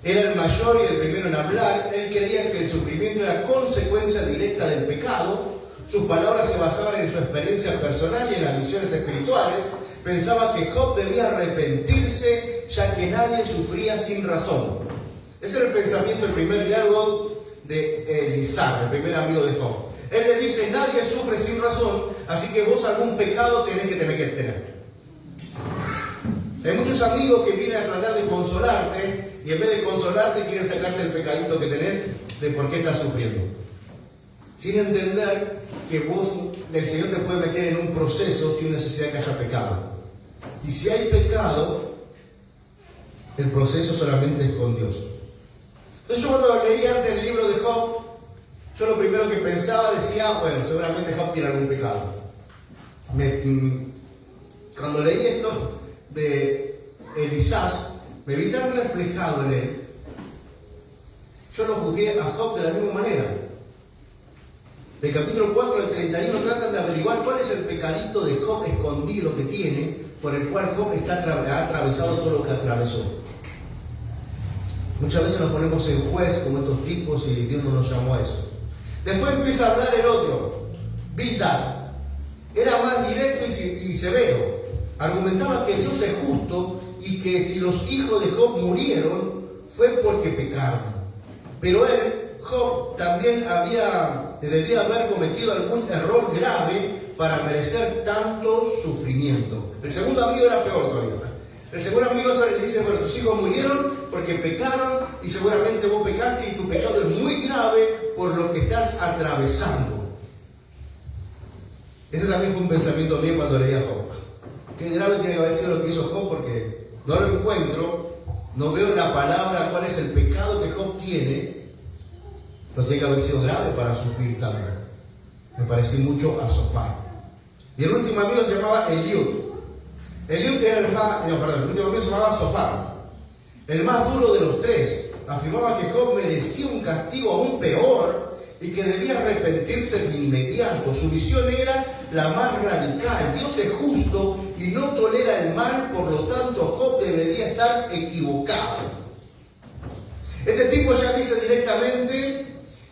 era el mayor y el primero en hablar. Él creía que el sufrimiento era consecuencia directa del pecado. Sus palabras se basaban en su experiencia personal y en las visiones espirituales. Pensaba que Job debía arrepentirse, ya que nadie sufría sin razón. Ese era el pensamiento, el primer diálogo de Eleazar, el primer amigo de Job. Él le dice: nadie sufre sin razón, así que vos algún pecado tenés que tener. Hay muchos amigos que vienen a tratar de consolarte y en vez de consolarte quieren sacarte el pecadito que tenés de por qué estás sufriendo. Sin entender que el Señor te puede meter en un proceso sin necesidad que haya pecado. Y si hay pecado, el proceso solamente es con Dios. Entonces yo cuando leí antes el libro de Job, yo lo primero que pensaba decía, bueno, seguramente Job tiene algún pecado. Cuando leí esto de Elifaz, me vi tan reflejado en él. Yo lo juzgué a Job de la misma manera. Del capítulo 4 al 31 tratan de averiguar cuál es el pecadito de Job escondido que tiene, por el cual Job ha atravesado todo lo que atravesó. Muchas veces nos ponemos en juez como estos tipos y Dios no nos llamó a eso. Después empieza a hablar el otro, Bildad. Era más directo y severo. Argumentaba que Dios es justo y que si los hijos de Job murieron fue porque pecaron. Pero él, Job, también debía haber cometido algún error grave para merecer tanto sufrimiento. El segundo amigo era peor todavía. El segundo amigo le dice: bueno, tus hijos murieron porque pecaron y seguramente vos pecaste y tu pecado es muy grave por lo que estás atravesando. Ese también fue un pensamiento mío cuando leía Job. Qué grave tiene que haber sido lo que hizo Job, porque no lo encuentro, no veo en la palabra cuál es el pecado que Job tiene. No tiene que haber sido grave para sufrir tanto. Me parecí mucho a Sofá. Y el último amigo se llamaba Eliud. Eliud era el último amigo se llamaba Sofá. El más duro de los tres. Afirmaba que Job merecía un castigo aún peor y que debía arrepentirse de inmediato. Su visión era la más radical. Dios es justo y no tolera el mal, por lo tanto Job debería estar equivocado. Este tipo ya dice directamente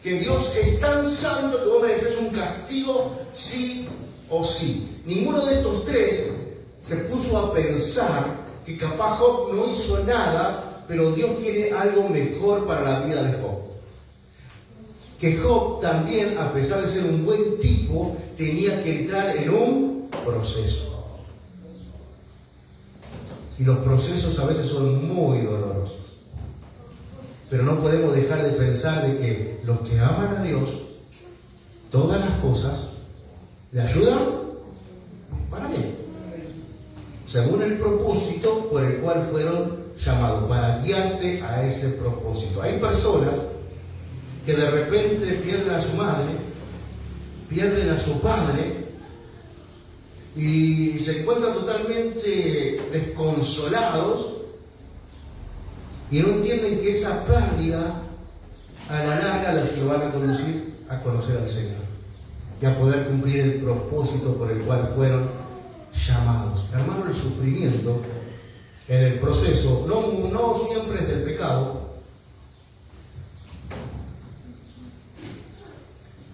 que Dios es tan santo que vos mereces un castigo sí o sí. Ninguno de estos tres se puso a pensar que capaz Job no hizo nada, pero Dios tiene algo mejor para la vida de Job. Que Job también, a pesar de ser un buen tipo, tenía que entrar en un proceso. Y los procesos a veces son muy dolorosos. Pero no podemos dejar de pensar de que los que aman a Dios, todas las cosas le ayudan para bien, según el propósito por el cual fueron llamados, para guiarte a ese propósito. Hay personas que de repente pierden a su madre, pierden a su padre y se encuentran totalmente desconsolados y no entienden que esa pérdida a la larga los van a conducir a conocer al Señor y a poder cumplir el propósito por el cual fueron llamados. Hermano, el sufrimiento en el proceso no siempre es del pecado,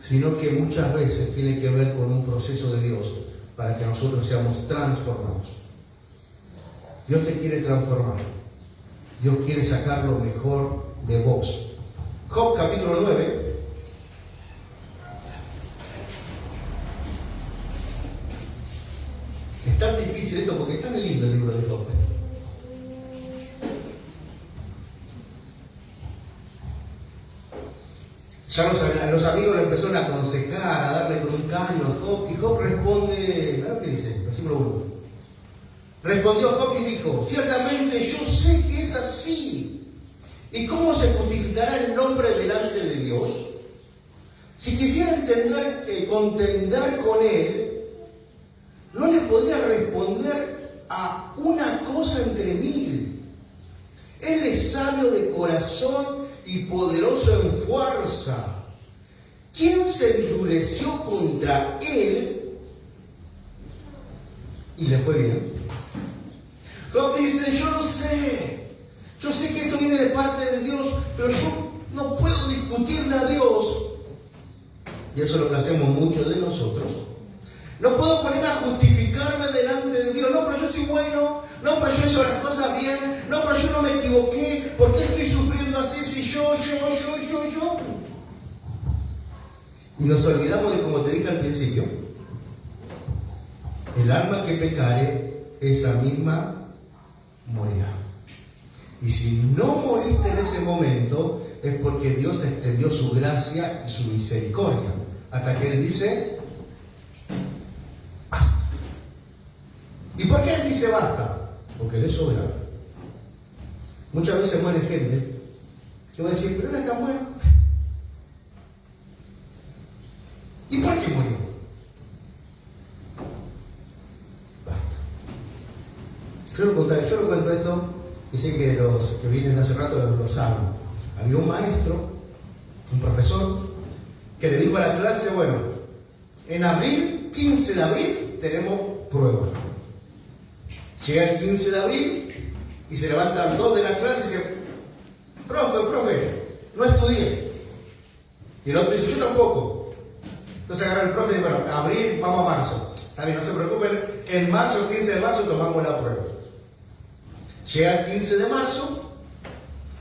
sino que muchas veces tiene que ver con un proceso de Dios para que nosotros seamos transformados. Dios te quiere transformar. Dios quiere sacar lo mejor de vos. Job capítulo 9. Es tan difícil esto porque es tan lindo el libro de Job. Ya los amigos le empezaron a aconsejar, a darle con un caño a Job, y Job responde, ¿verdad qué dice? Versículo 1. Respondió Job y dijo, ciertamente yo sé que es así. ¿Y cómo se justificará el nombre delante de Dios? Si quisiera contender con él, no le podría responder a una cosa entre mil. Él es sabio de corazón y poderoso en fuerza. ¿Quién se endureció contra él y le fue bien? Job dice, yo sé que esto viene de parte de Dios, pero yo no puedo discutirle a Dios. Y eso es lo que hacemos muchos de nosotros. No puedo poner a justificarme delante de Dios. No, pero yo soy bueno. No, pero yo he hecho las cosas bien. No, pero yo no me equivoqué. ¿Por qué estoy sufriendo así si yo? Y nos olvidamos de, como te dije al principio, el alma que pecare, esa misma morirá. Y si no moriste en ese momento, es porque Dios extendió su gracia y su misericordia. Hasta que Él dice, basta. ¿Y por qué Él dice basta? Porque Él es soberano. Muchas veces muere gente que va a decir, pero Él está bueno. ¿Y por qué murió? Basta. Yo lo cuento esto, y sé que los que vienen de hace rato lo saben. Había un maestro, un profesor, que le dijo a la clase, bueno, en abril, 15 de abril, tenemos prueba. Llega el 15 de abril y se levantan dos de la clase y dicen, profe, no estudié. Y el otro dice, yo tampoco. Entonces agarra el profe y dice, bueno, abril, vamos a marzo. Está bien, no se preocupen, en marzo, 15 de marzo, tomamos la prueba. Llega el 15 de marzo,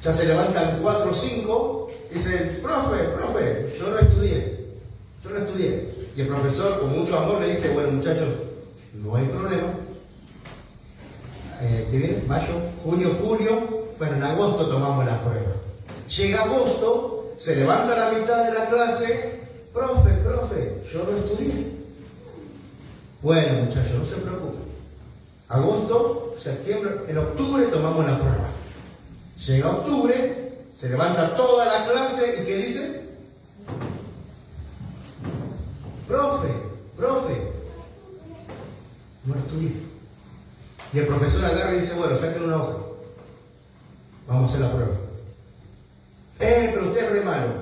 ya se levantan 4 o 5, y dicen, profe, yo no estudié. Y el profesor, con mucho amor, le dice, bueno muchachos, no hay problema. ¿Qué viene? Mayo, junio, julio, bueno, en agosto tomamos la prueba. Llega agosto, se levanta la mitad de la clase, profe, yo no estudié. Bueno muchachos, no se preocupen. Agosto, septiembre, en octubre tomamos la prueba. Llega octubre, se levanta toda la clase y ¿qué dice? Profe, no estudié. Y el profesor agarra y dice, bueno, saquen una hoja. Vamos a hacer la prueba. Pero usted es re malo.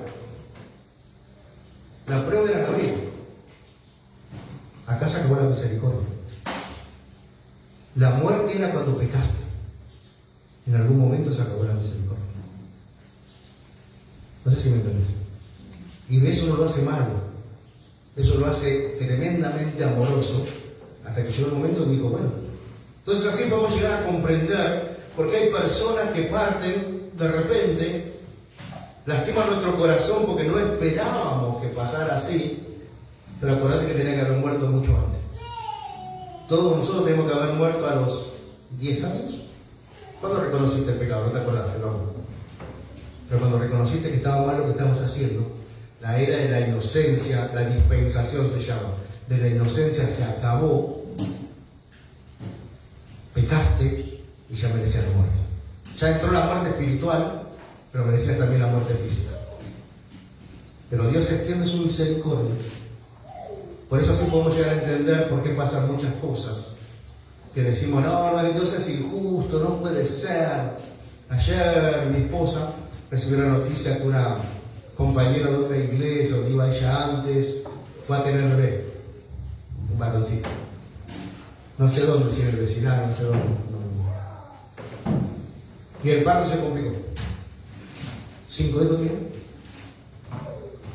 La prueba era en abril. Acá se acabó la misericordia. La muerte era cuando pecaste. En algún momento se acabó la misericordia. No sé si me entendés. Y eso no lo hace malo. Eso lo hace tremendamente amoroso. Hasta que llegó el momento y dijo, bueno. Entonces así podemos llegar a comprender por qué hay personas que parten de repente, lastiman nuestro corazón porque no esperábamos que pasara así. Pero acordate que tenía que haber muerto mucho antes. Todos nosotros tenemos que haber muerto a los 10 años. ¿Cuándo reconociste el pecado? No te acordaste, no. Pero cuando reconociste que estaba mal lo que estabas haciendo, la era de la inocencia, la dispensación se llama, de la inocencia se acabó, pecaste y ya merecías la muerte. Ya entró la muerte espiritual, pero merecías también la muerte física. Pero Dios extiende su misericordia. Por eso así podemos llegar a entender por qué pasan muchas cosas. Que decimos, no, Dios es injusto, no puede ser. Ayer mi esposa recibió la noticia que una compañera de otra iglesia, donde iba ella antes, fue a tener bebé. Un varoncito. No sé dónde, si en el vecindario, no sé dónde. No. Y el parto se complicó. 5 hijos tiene.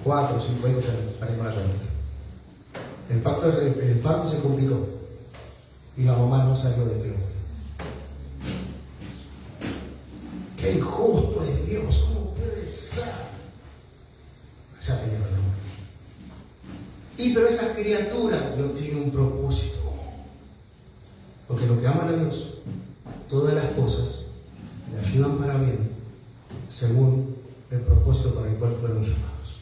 4 o 5 hijos ya paré con la cuenta. El parto se complicó y la mamá no salió de pie. ¡Qué injusto es Dios! ¿Cómo puede ser? Ya tenía la muerte. Pero esas criaturas, Dios tiene un propósito. Porque los que aman a Dios, todas las cosas le ayudan para bien, según el propósito para el cual fueron llamados.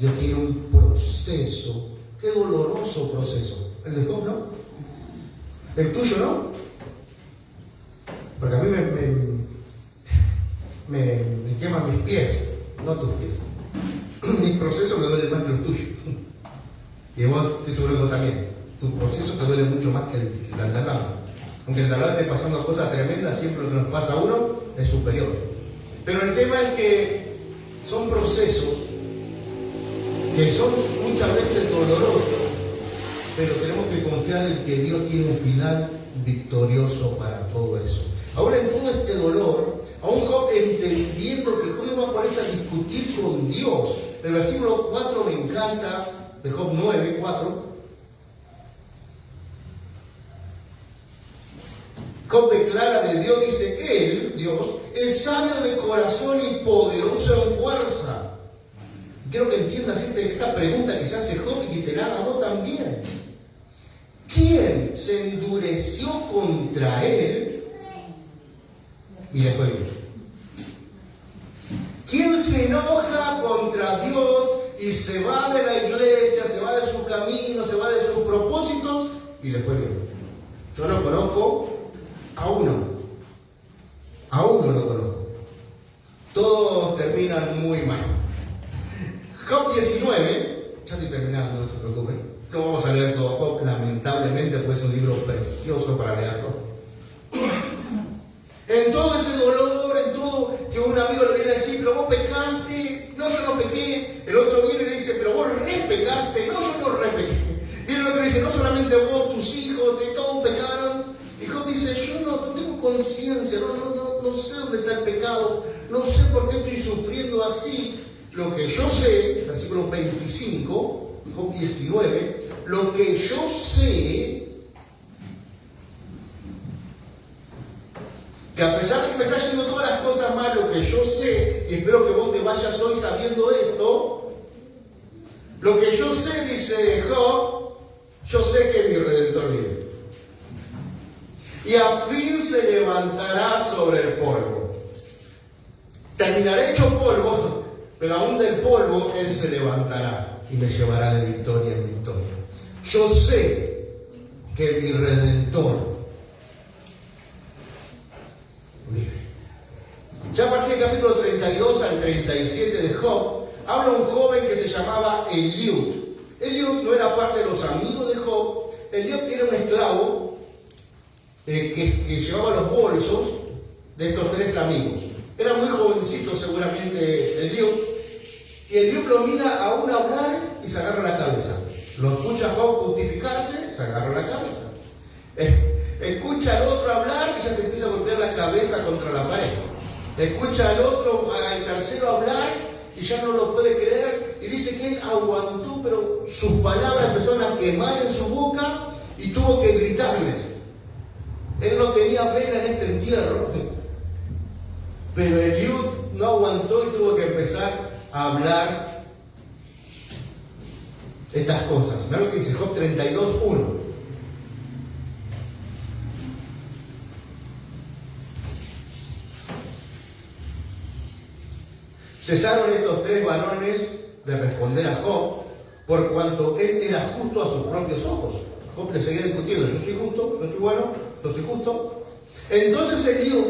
Dios tiene un proceso. ¡Qué doloroso proceso! El de Job, ¿no? El tuyo, ¿no? pies, no tus pies. Mi proceso me duele más que el tuyo. Y vos, estoy seguro que vos también. Tu proceso te duele mucho más que el andalado. Aunque el andalado esté pasando cosas tremendas, siempre lo que nos pasa a uno es superior. Pero el tema es que son procesos que son muchas veces dolorosos, pero tenemos que confiar en que Dios tiene un final victorioso para todo eso. Ahora, en todo este dolor, aún Job entendiendo que cómo va a ponerse a discutir con Dios. El versículo 4 me encanta, de Job 9, 4. Job declara de Dios, dice, Él, Dios, es sabio de corazón y poderoso en fuerza. Y quiero que entiendas esta pregunta que se hace Job y que te la haga vos también. ¿Quién se endureció contra Él y le fue bien? ¿Quién se enoja contra Dios y se va de la iglesia, se va de su camino, se va de sus propósitos y le fue bien? Yo no conozco a uno lo conozco. Todos terminan muy mal. Job 19, ya estoy terminando, no se preocupen. No vamos a leer todo Job, lamentablemente, pues es un libro precioso para leerlo. En todo ese dolor, en todo que un amigo le viene a decir, pero vos pecaste, no, yo no pequé. El otro viene y le dice, pero vos pecaste, no, yo no pequé. Y el otro le dice, no solamente vos, tus hijos, de todos pecaron. Y Job dice, yo no tengo conciencia, no sé dónde está el pecado, no sé por qué estoy sufriendo así. Lo que yo sé, versículo 25, Job 19, lo que yo sé, que a pesar de que me está yendo todas las cosas mal, lo que yo sé, y espero que vos te vayas hoy sabiendo esto, lo que yo sé, dice Job, yo sé que mi Redentor vive. Y a fin se levantará sobre el polvo. Terminaré hecho polvo, pero aún del polvo Él se levantará y me llevará de victoria en victoria. Yo sé que mi Redentor vive. Ya a partir del capítulo 32 al 37 de Job, habla un joven que se llamaba Eliud. Eliud no era parte de los amigos de Job. Eliud era un esclavo que llevaba los bolsos de estos tres amigos. Era muy jovencito seguramente Eliud. Y Eliud lo mira a uno hablar y se agarra la cabeza. Lo escucha a Job justificarse, se agarra la cabeza. Escucha al otro hablar y ya se empieza a golpear la cabeza contra la pared. Escucha al otro, al tercero hablar y ya no lo puede creer. Y dice que él aguantó, pero sus palabras empezaron a quemar en su boca y tuvo que gritarles. Él no tenía pena en este entierro, pero Eliud no aguantó y tuvo que empezar a hablar estas cosas. Mirá lo que dice Job 32:1. Cesaron estos tres varones de responder a Job, por cuanto él era justo a sus propios ojos. Job le seguía discutiendo, yo soy justo, yo soy bueno, yo soy justo. Entonces Eliud,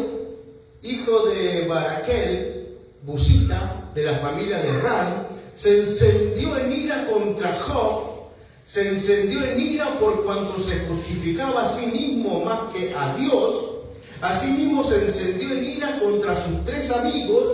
hijo de Baraquel, Busita, de la familia de Ram, se encendió en ira contra Job, se encendió en ira por cuanto se justificaba a sí mismo más que a Dios. Asimismo se encendió en ira contra sus tres amigos,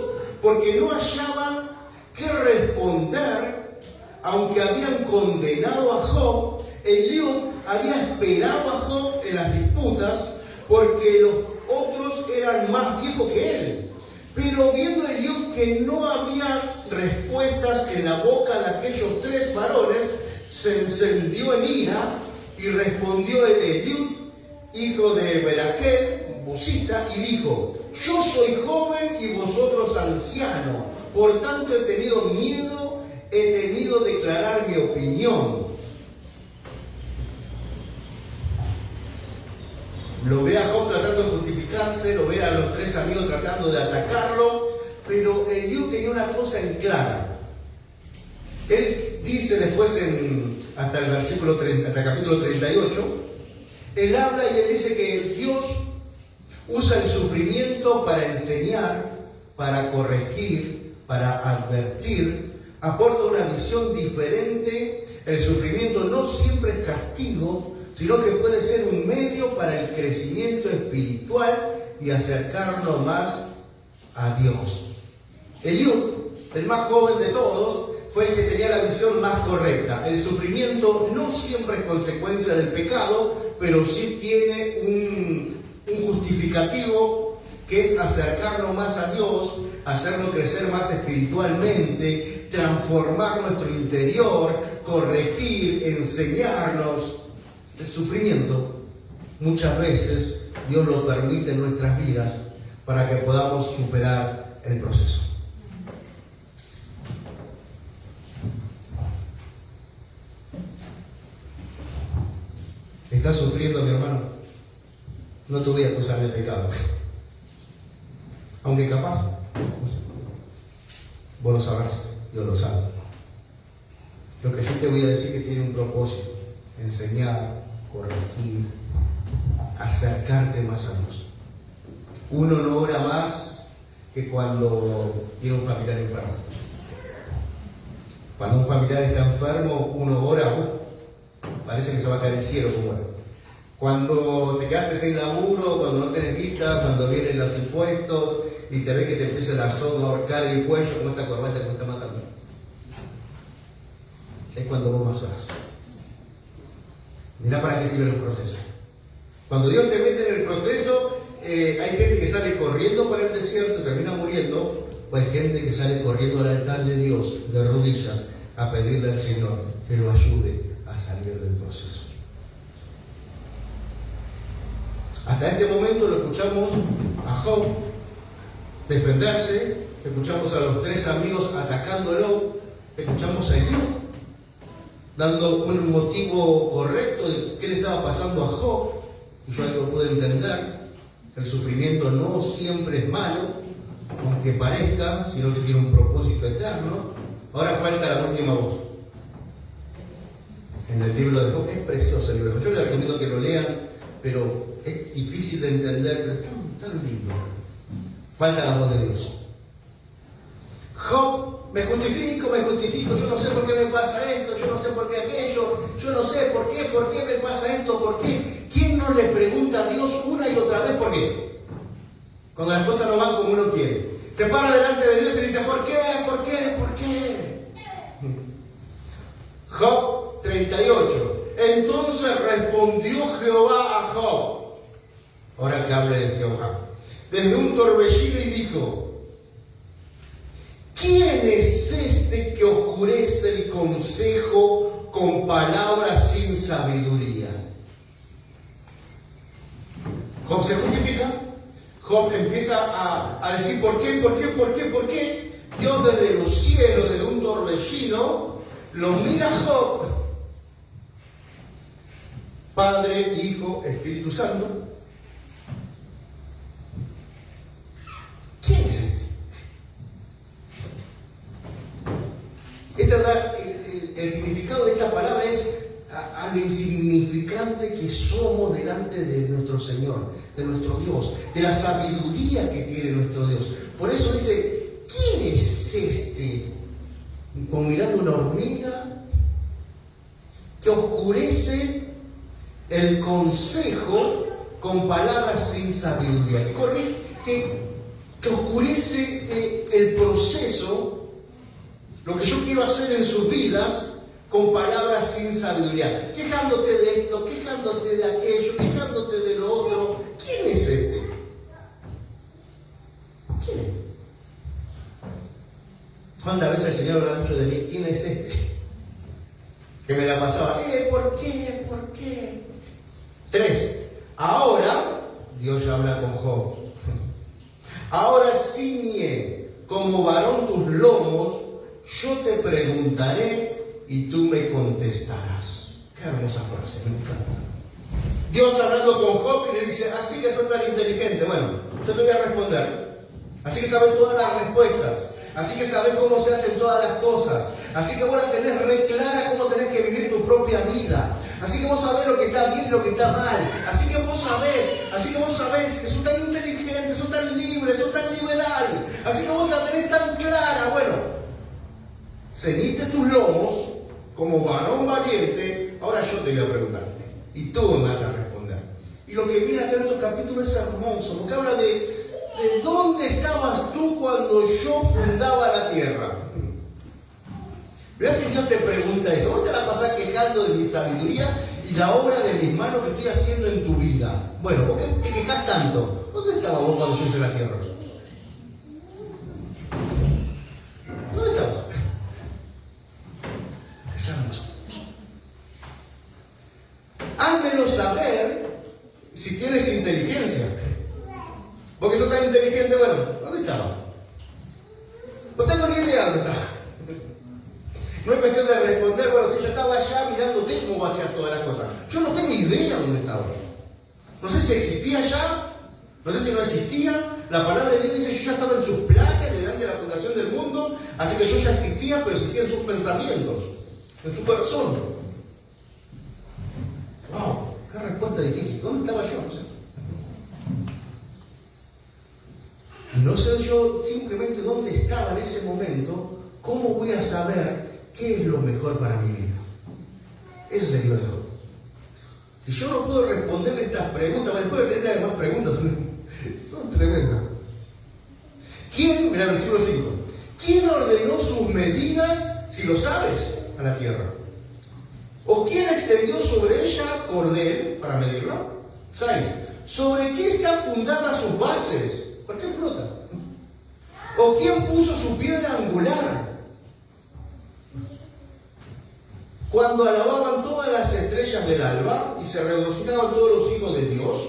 porque no hallaban qué responder, aunque habían condenado a Job. Eliud había esperado a Job en las disputas, porque los otros eran más viejos que él. Pero viendo Eliud que no había respuestas en la boca de aquellos tres varones, se encendió en ira y respondió Eliud, hijo de Beraquel, Busita, y dijo: yo soy joven y vosotros ancianos, por tanto he tenido miedo, he temido declarar mi opinión. Lo ve a Job tratando de justificarse, lo ve a los tres amigos tratando de atacarlo, pero Eliud tenía una cosa en clara. Él dice después hasta el versículo 30, hasta el capítulo 38, él habla y él dice que Dios usa el sufrimiento para enseñar, para corregir, para advertir, aporta una visión diferente. El sufrimiento no siempre es castigo, sino que puede ser un medio para el crecimiento espiritual y acercarnos más a Dios. Eliud, el más joven de todos, fue el que tenía la visión más correcta. El sufrimiento no siempre es consecuencia del pecado, pero sí tiene un justificativo, que es acercarnos más a Dios, hacernos crecer más espiritualmente, transformar nuestro interior, corregir, enseñarnos. El sufrimiento muchas veces Dios lo permite en nuestras vidas para que podamos superar el proceso. ¿Estás sufriendo, mi hermano? No te voy a acusar de pecado. Aunque capaz, vos lo sabrás, yo lo sabe. Lo que sí te voy a decir es que tiene un propósito: enseñar, corregir, acercarte más a Dios. Uno no ora más que cuando tiene un familiar enfermo. Cuando un familiar está enfermo, uno ora, parece que se va a caer el cielo como era. Cuando te quedaste sin laburo, cuando no tenés guita, cuando vienen los impuestos y te ves que te empieza la soga a ahorcar el cuello con esta corbata que me está matando, es cuando vos más oras. Mirá para qué sirven los procesos. Cuando Dios te mete en el proceso, hay gente que sale corriendo para el desierto, termina muriendo, o hay gente que sale corriendo al altar de Dios, de rodillas, a pedirle al Señor que lo ayude a salir del proceso. Hasta este momento lo escuchamos a Job defenderse, escuchamos a los 3 amigos atacándolo, escuchamos a Eliud dando un motivo correcto de qué le estaba pasando a Job, y yo ahí lo pude entender. El sufrimiento no siempre es malo, aunque parezca, sino que tiene un propósito eterno. Ahora falta la última voz. En el libro de Job, es precioso el libro. Yo les recomiendo que lo lean, pero es difícil de entender, pero es tan lindo. Falta la voz de Dios. Job, me justifico, yo no sé por qué me pasa esto, yo no sé por qué aquello, yo no sé por qué me pasa esto, por qué. ¿Quién no le pregunta a Dios una y otra vez por qué? Cuando las cosas no van como uno quiere. Se para delante de Dios y dice, ¿por qué? Job 38. Entonces respondió Jehová a Job. Ahora que hable de Jehová. Desde un torbellino y dijo, ¿quién es este que oscurece el consejo con palabras sin sabiduría? Job se justifica. Job empieza a decir ¿por qué? Dios desde los cielos, desde un torbellino, lo mira a Job. Padre, Hijo, Espíritu Santo. ¿Quién es este? El significado de esta palabra es a lo insignificante que somos delante de nuestro Señor, de nuestro Dios, de la sabiduría que tiene nuestro Dios. Por eso dice, ¿quién es este? Como mirando una hormiga que oscurece el consejo con palabras sin sabiduría, que oscurece el proceso, lo que yo quiero hacer en sus vidas, con palabras sin sabiduría, quejándote de esto, quejándote de aquello, quejándote de lo otro. ¿Quién es este? ¿Quién es? ¿Cuántas veces el Señor habrá dicho de mí, quién es este? Que me la pasaba, ¿por qué? 3. Ahora, Dios ya habla con Job. Ahora ciñe como varón tus lomos, yo te preguntaré y tú me contestarás. Qué hermosa frase, me encanta. Dios hablando con Job y le dice, así que sos tan inteligente. Bueno, yo te voy a responder. Así que sabes todas las respuestas. Así que sabes cómo se hacen todas las cosas. Así que vos la tenés re clara cómo tenés que vivir tu propia vida. Así que vos sabés lo que está bien y lo que está mal. Así que vos sabés que sos tan inteligente, sos sos tan libre, sos tan liberal, así que vos la tenés tan clara. Bueno, ceñiste tus lomos como varón valiente, ahora yo te voy a preguntar, y tú me vas a responder. Y lo que viene acá en otro capítulo es hermoso, porque habla de dónde estabas tú cuando yo fundaba la tierra. Verás si Dios te pregunta eso. ¿Vos te la pasás quejando de mi sabiduría y la obra de mis manos que estoy haciendo en tu vida? Bueno, ¿por qué te quejas tanto? ¿Dónde estabas vos cuando yo hice la tierra? ¿Dónde estabas? Es hermoso. Házmelo saber si tienes inteligencia. Porque sos tan inteligente, bueno, ¿dónde estabas? No tengo ni idea dónde estabas. No es cuestión de responder, bueno, si yo estaba allá mirándote cómo hacías todas las cosas. Yo no tengo idea dónde estaba. No sé si existía allá, no sé si no existía. La palabra de Dios dice que yo ya estaba en sus planes desde la fundación del mundo, así que yo ya existía, pero existía en sus pensamientos, en su persona. ¡Wow! ¡Qué respuesta difícil! ¿Dónde estaba yo? No sé yo simplemente dónde estaba en ese momento. ¿Cómo voy a saber qué es lo mejor para mi vida? Ese sería el mejor. Si yo no puedo responderle estas preguntas, después de leer las demás preguntas, son tremendas. ¿Quién, mira el versículo 5, quién ordenó sus medidas, si lo sabes, a la tierra? ¿O quién extendió sobre ella cordel para medirla? 6. ¿Sobre qué está fundada sus bases? ¿Por qué flota? ¿O quién puso su piedra angular? Cuando alababan todas las estrellas del alba y se regocijaban todos los hijos de Dios.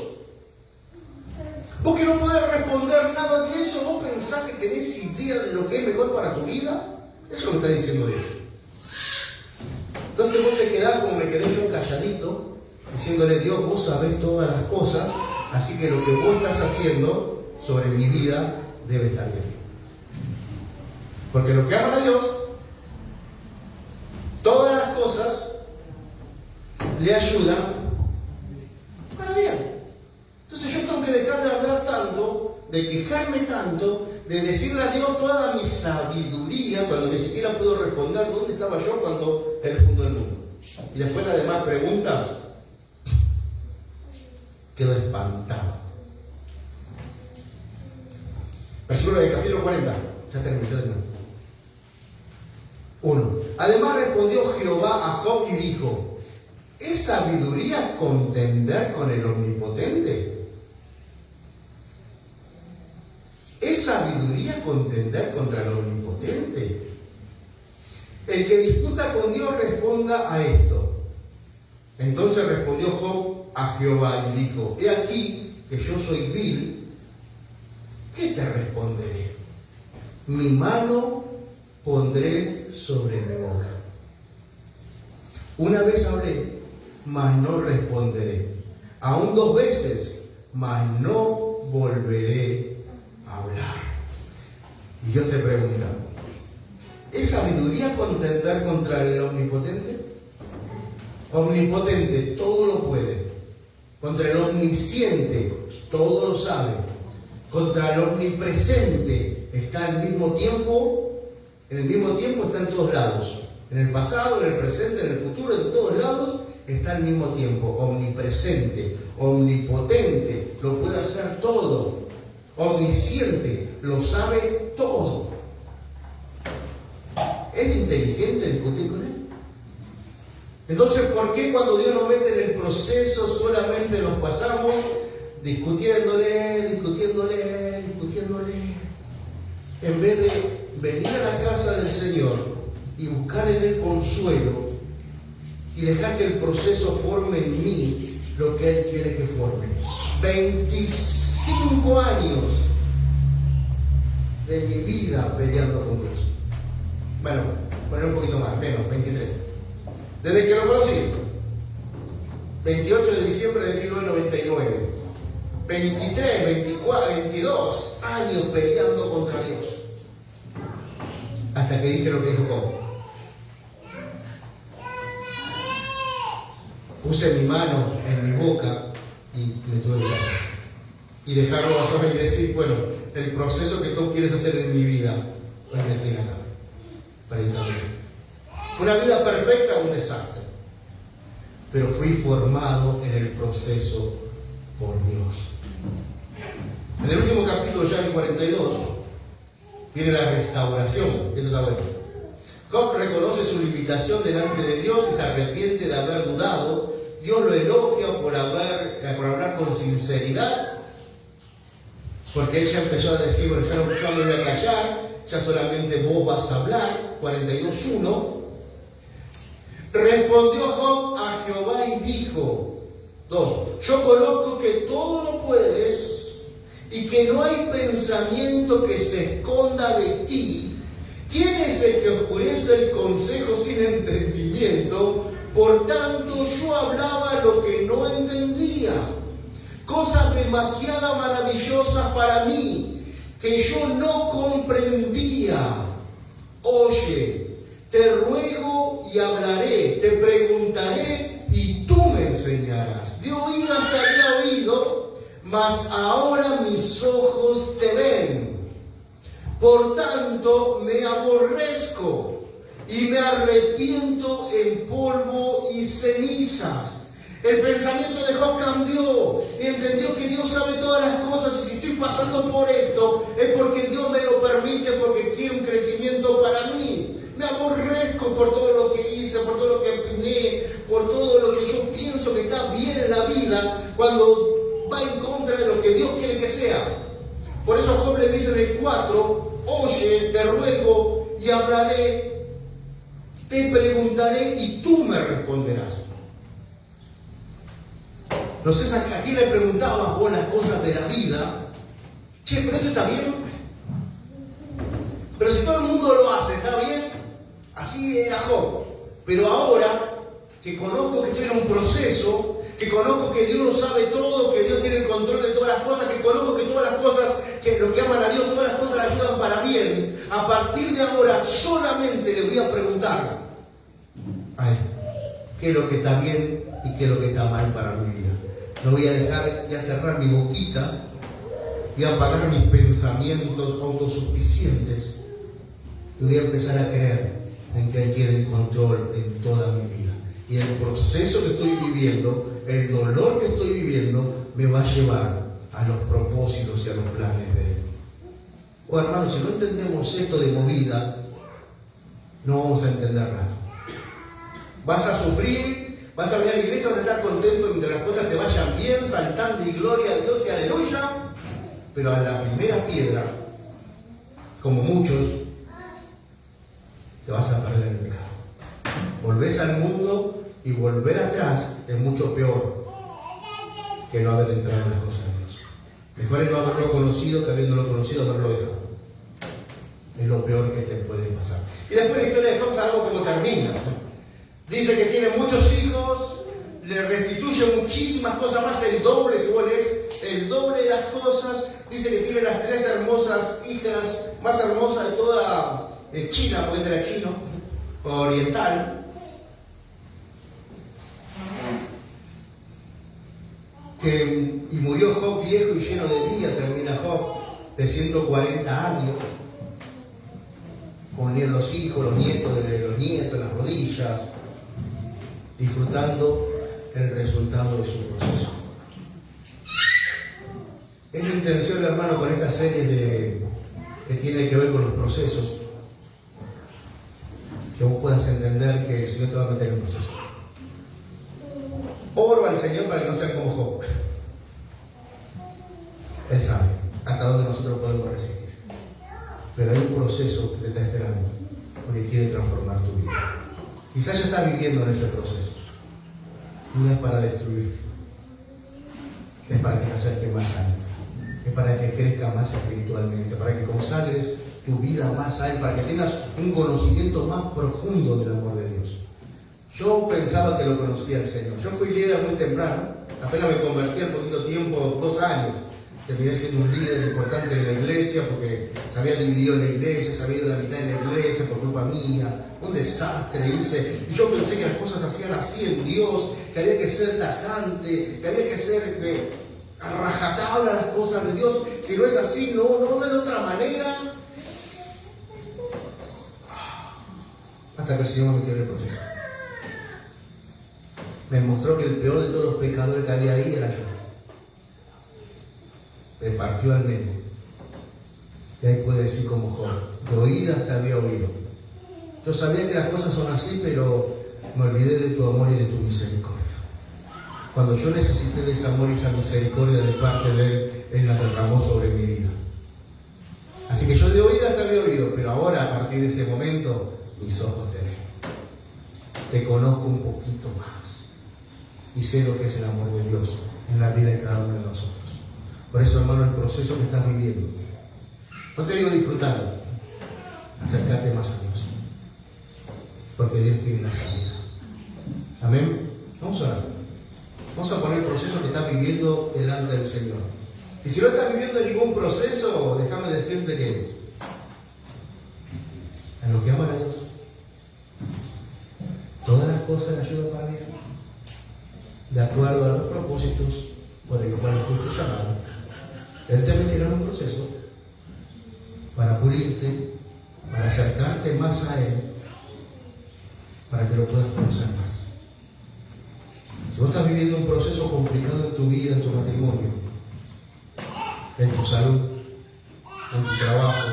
¿Vos que no podés responder nada de eso? ¿Vos pensás que tenés idea de lo que es mejor para tu vida? Eso es lo que está diciendo Dios. Entonces vos te quedás como me quedé yo calladito, diciéndole: Dios, vos sabés todas las cosas, así que lo que vos estás haciendo sobre mi vida debe estar bien. Porque los que aman a Dios, todas las cosas le ayudan para bien. Entonces yo tengo que dejar de hablar tanto, de quejarme tanto, de decirle a Dios toda mi sabiduría, cuando ni siquiera puedo responder dónde estaba yo cuando Él fundó el mundo. Y después las demás preguntas, quedo espantado. Versículo del capítulo 40. Ya terminé. 1. Además respondió Jehová a Job y dijo: ¿es sabiduría contender con el Omnipotente? ¿Es sabiduría contender contra el Omnipotente? El que disputa con Dios responda a esto. Entonces respondió Job a Jehová y dijo: he aquí que yo soy vil. ¿Qué te responderé? Mi mano pondré sobre mi boca. Una vez hablé, mas no responderé. Aún 2 veces, mas no volveré a hablar. Y Dios te pregunta: ¿es sabiduría contender contra el Omnipotente? Omnipotente, todo lo puede. Contra el Omnisciente, todo lo sabe. Contra el Omnipresente, está al mismo tiempo, en el mismo tiempo está en todos lados. En el pasado, en el presente, en el futuro, en todos lados, está al mismo tiempo. Omnipresente, omnipotente, lo puede hacer todo. Omnisciente, lo sabe todo. ¿Es inteligente discutir con Él? Entonces, ¿por qué cuando Dios nos mete en el proceso solamente nos pasamos discutiéndole, en vez de venir a la casa del Señor y buscar en Él consuelo y dejar que el proceso forme en mí lo que Él quiere que forme? 25 años de mi vida peleando con Dios. Bueno, poner un poquito más, menos, 23. Desde que lo conocí, 28 de diciembre de 1999. 23, 24, 22 años peleando contra Dios. Hasta que dije lo que dijo Job. Puse mi mano en mi boca y me tuve que callar. y dejarlo atrás y decir, bueno, el proceso que tú quieres hacer en mi vida, hoy me tiene acá, predicando. Una vida perfecta, un desastre. Pero fui formado en el proceso por Dios. En el último capítulo, ya en el 42, viene la restauración. Esto está bueno. Job reconoce su limitación delante de Dios y se arrepiente de haber dudado. Dios lo elogia por hablar con sinceridad, porque ella empezó a decir, bueno, ya no me voy a callar, ya solamente vos vas a hablar. 42:1. Respondió Job a Jehová y dijo, 2. Yo conozco que todo lo puedes y que no hay pensamiento que se esconda de ti. ¿Quién es el que oscurece el consejo sin entendimiento? Por tanto, yo hablaba lo que no entendía. Cosas demasiado maravillosas para mí, que yo no comprendía. Oye, te ruego y hablaré, te preguntaré y tú me enseñarás. De oídas te había oído, mas ahora mis ojos te ven. Por tanto, me aborrezco y me arrepiento en polvo y cenizas. El pensamiento de Job cambió y entendió que Dios sabe todas las cosas, y si estoy pasando por esto es porque Dios me lo permite, porque quiere un crecimiento para mí. Me aborrezco por todo lo que hice, por todo lo que opiné, por todo lo que yo pienso que está bien en la vida, cuando va en contra de lo que Dios quiere que sea. Por eso Job le dice en el 4, oye, te ruego y hablaré, te preguntaré y tú me responderás. No sé a quién le preguntabas vos las cosas de la vida. Che, pero esto está bien. Pero si todo el mundo lo hace, ¿está bien? Así era Job. Pero ahora que conozco que estoy en un proceso, que conozco que Dios lo sabe todo, que Dios tiene el control de todas las cosas, que conozco que todas las cosas, que los que aman a Dios, todas las cosas le ayudan para bien, a partir de ahora solamente le voy a preguntar a Él qué es lo que está bien y qué es lo que está mal para mi vida. No voy a dejar, voy a cerrar mi boquita, voy a apagar mis pensamientos autosuficientes y voy a empezar a creer en que Él tiene el control en toda mi vida. Y el proceso que estoy viviendo, el dolor que estoy viviendo, me va a llevar a los propósitos y a los planes de Él. Oh, hermanos, si no entendemos esto de movida, no vamos a entender nada. Vas a sufrir, vas a venir a la iglesia, vas a estar contento mientras las cosas te vayan bien, saltando y gloria a Dios y aleluya, pero a la primera piedra, como muchos, te vas a perder el pecado. Volvés al mundo y volver atrás es mucho peor que no haber entrado en las cosas de Dios. Mejor es no haberlo conocido que habiéndolo conocido haberlo dejado. Es lo peor que te puede pasar. Y después la historia de Job, sabemos cómo termina. Dice que tiene muchos hijos, le restituye muchísimas cosas más, el doble, si vos lees, el doble de las cosas. Dice que tiene las 3 hermosas hijas más hermosas de toda China, porque este era chino, oriental. Y murió Job viejo y lleno de vida, termina Job de 140 años, con los hijos, los nietos en las rodillas, disfrutando el resultado de su proceso. Es mi intención, hermano, con esta serie que tiene que ver con los procesos, que vos puedas entender que el Señor te va a meter en un proceso. Oro al Señor para que no sean como Job. Él sabe hasta dónde nosotros podemos resistir. Pero hay un proceso que te está esperando, porque quiere transformar tu vida. Quizás ya estás viviendo en ese proceso. No es para destruirte. Es para que te acerques más a Él. Es para que crezcas más espiritualmente, para que consagres tu vida más a Él, para que tengas un conocimiento más profundo del amor de Dios. Yo pensaba que lo conocía al Señor. Yo fui líder muy temprano, apenas me convertí al poquito tiempo, 2 años. Terminé siendo un líder importante en la iglesia porque se había dividido la iglesia, se había ido la mitad de la iglesia por culpa mía. Un desastre hice. Y yo pensé que las cosas se hacían así en Dios, que había que ser tajante, que había que ser... a rajatabla las cosas de Dios. Si no es así, no es de otra manera. Hasta que el Señor me quiere el proceso. Me mostró que el peor de todos los pecadores que había ahí era yo. Me partió al medio. Y ahí puede decir como Job, de oídas te había oído. Yo sabía que las cosas son así, pero me olvidé de tu amor y de tu misericordia. Cuando yo necesité de ese amor y esa misericordia de parte de Él, Él la derramó sobre mi vida. Así que yo de oídas te había oído, pero ahora a partir de ese momento mis ojos te ven. Te conozco un poquito más y sé lo que es el amor de Dios en la vida de cada uno de nosotros. Por eso, hermano, el proceso que estás viviendo, no te digo disfrutarlo, acércate más a Dios, porque Dios tiene la salida. Amén. Vamos a orar. Vamos a poner el proceso que estás viviendo delante del Señor. Y si no estás viviendo ningún proceso, déjame decirte que en lo que aman a Dios, todas las cosas le ayudan para bien, de acuerdo a los propósitos por el cual fuiste llamado. Él te meterá en un proceso para pulirte, para acercarte más a Él, para que lo puedas conocer más. Si vos estás viviendo un proceso complicado en tu vida, en tu matrimonio, en tu salud, en tu trabajo,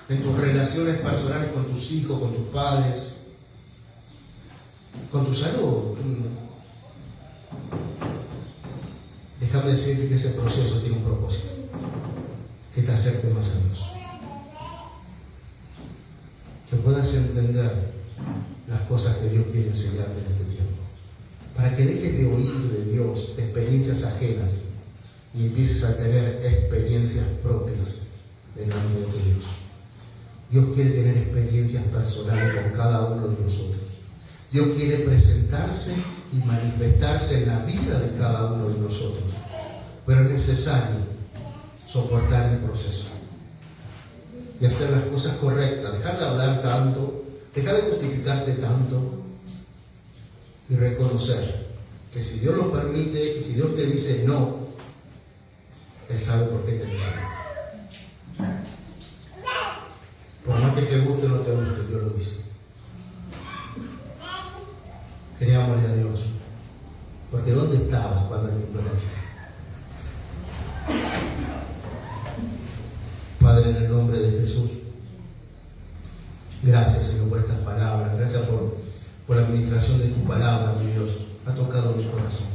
en tus relaciones personales con tus hijos, con tus padres, con tu salud, déjame decirte que ese proceso tiene un propósito, que te acerque más a Dios, que puedas entender las cosas que Dios quiere enseñarte en este tiempo, para que dejes de oír de Dios, de experiencias ajenas, y empieces a tener experiencias propias delante de Dios. Dios quiere tener experiencias personales con cada uno de nosotros. Dios quiere presentarse y manifestarse en la vida de cada uno de nosotros. Pero es necesario soportar el proceso y hacer las cosas correctas, dejar de hablar tanto, dejar de justificarte tanto y reconocer que si Dios lo permite y si Dios te dice no, Él sabe por qué te dice no. Por más que te guste o no te guste, Dios lo dice. Creámosle a Dios, porque ¿dónde estabas cuando Él inventó la tierra? Padre, en el nombre de Jesús, gracias, Señor, por estas palabras, gracias por la administración de tu palabra, mi Dios, ha tocado mi corazón.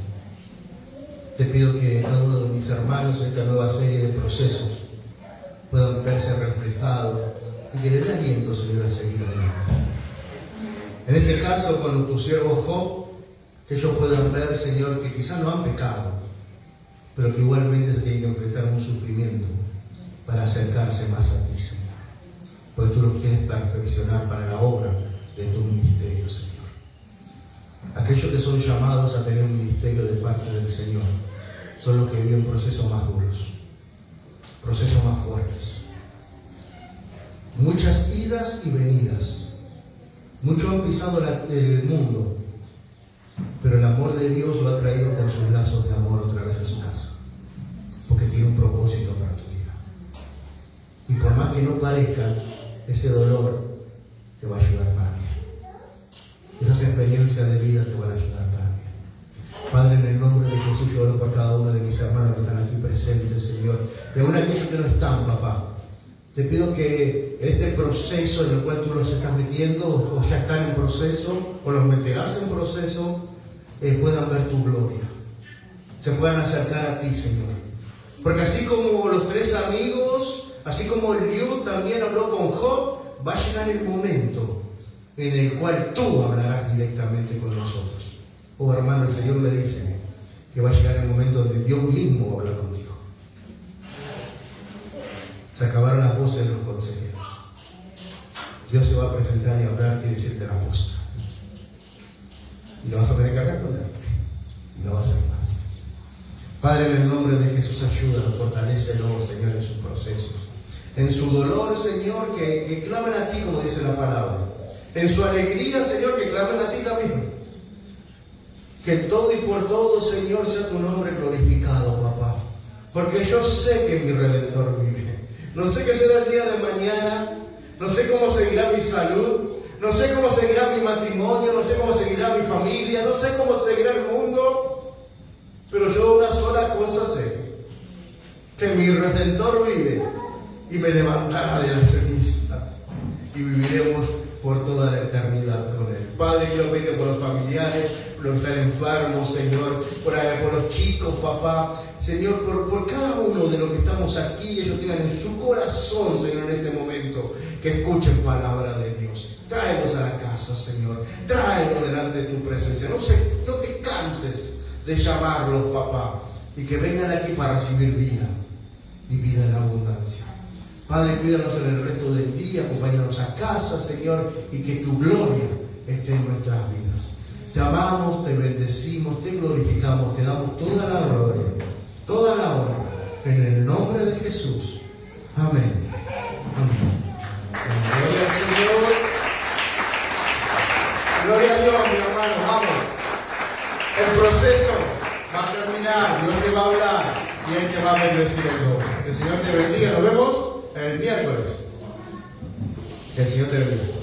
Te pido que cada uno de mis hermanos en esta nueva serie de procesos puedan verse reflejados y que les dé aliento, Señor, a seguir adelante. En este caso, con tu siervo Job, que ellos puedan ver, Señor, que quizás no han pecado, pero que igualmente se tienen que enfrentar a un sufrimiento para acercarse más a ti, Señor. Porque tú los quieres perfeccionar para la obra de tu ministerio, Señor. Aquellos que son llamados a tener un ministerio de parte del Señor son los que viven procesos más duros, procesos más fuertes. Muchas idas y venidas. Muchos han pisado el mundo, pero el amor de Dios lo ha traído con sus lazos de amor otra vez a su casa, porque tiene un propósito para tu vida. Y por más que no parezca, ese dolor te va a ayudar para bien. Esas experiencias de vida te van a ayudar para bien. Padre, en el nombre de Jesús, yo oro por cada uno de mis hermanos que están aquí presentes, Señor, y aún aquellos que no están, papá. Te pido que este proceso en el cual tú los estás metiendo, o ya están en proceso, o los meterás en proceso, puedan ver tu gloria. Se puedan acercar a ti, Señor. Porque así como los tres amigos, así como Eliú también habló con Job, va a llegar el momento en el cual tú hablarás directamente con nosotros. Oh, hermano, el Señor me dice que va a llegar el momento donde Dios mismo va a hablar contigo. Se acabaron las voces de los consejeros. Dios se va a presentar y hablarte y decirte la posta. Y lo vas a tener que responder. Y no va a ser fácil. Padre, en el nombre de Jesús, ayúdalo, fortalécelo, Señor, en sus procesos. En su dolor, Señor, que clamen a ti, como dice la palabra. En su alegría, Señor, que clamen a ti también. Que todo y por todo, Señor, sea tu nombre glorificado, papá. porque yo sé que mi Redentor vive. No sé qué será el día de mañana, no sé cómo seguirá mi salud, no sé cómo seguirá mi matrimonio, no sé cómo seguirá mi familia, no sé cómo seguirá el mundo, pero yo una sola cosa sé, que mi Redentor vive y me levantará de las cenizas y viviremos por toda la eternidad con Él. Padre, yo pido por los familiares, por los que están enfermos, Señor, por los chicos, papá, Señor, por cada uno de los que estamos aquí, ellos tengan en su corazón, Señor, en este momento, que escuchen palabra de Dios. Tráelos a la casa, Señor, tráelos delante de tu presencia. No te canses de llamarlos, papá, y que vengan aquí para recibir vida, y vida en abundancia. Padre, cuídanos en el resto del día, acompáñanos a casa, Señor, y que tu gloria esté en nuestras vidas. Te amamos, te bendecimos, te glorificamos, te damos toda la gloria, toda la honra, en el nombre de Jesús. Amén. Amén. Gloria al Señor. Gloria a Dios, mi hermano, vamos. El proceso va a terminar, Dios te va a hablar y Él te va a bendecir el nombre. Que el Señor te bendiga. Nos vemos el miércoles. Que el Señor te bendiga.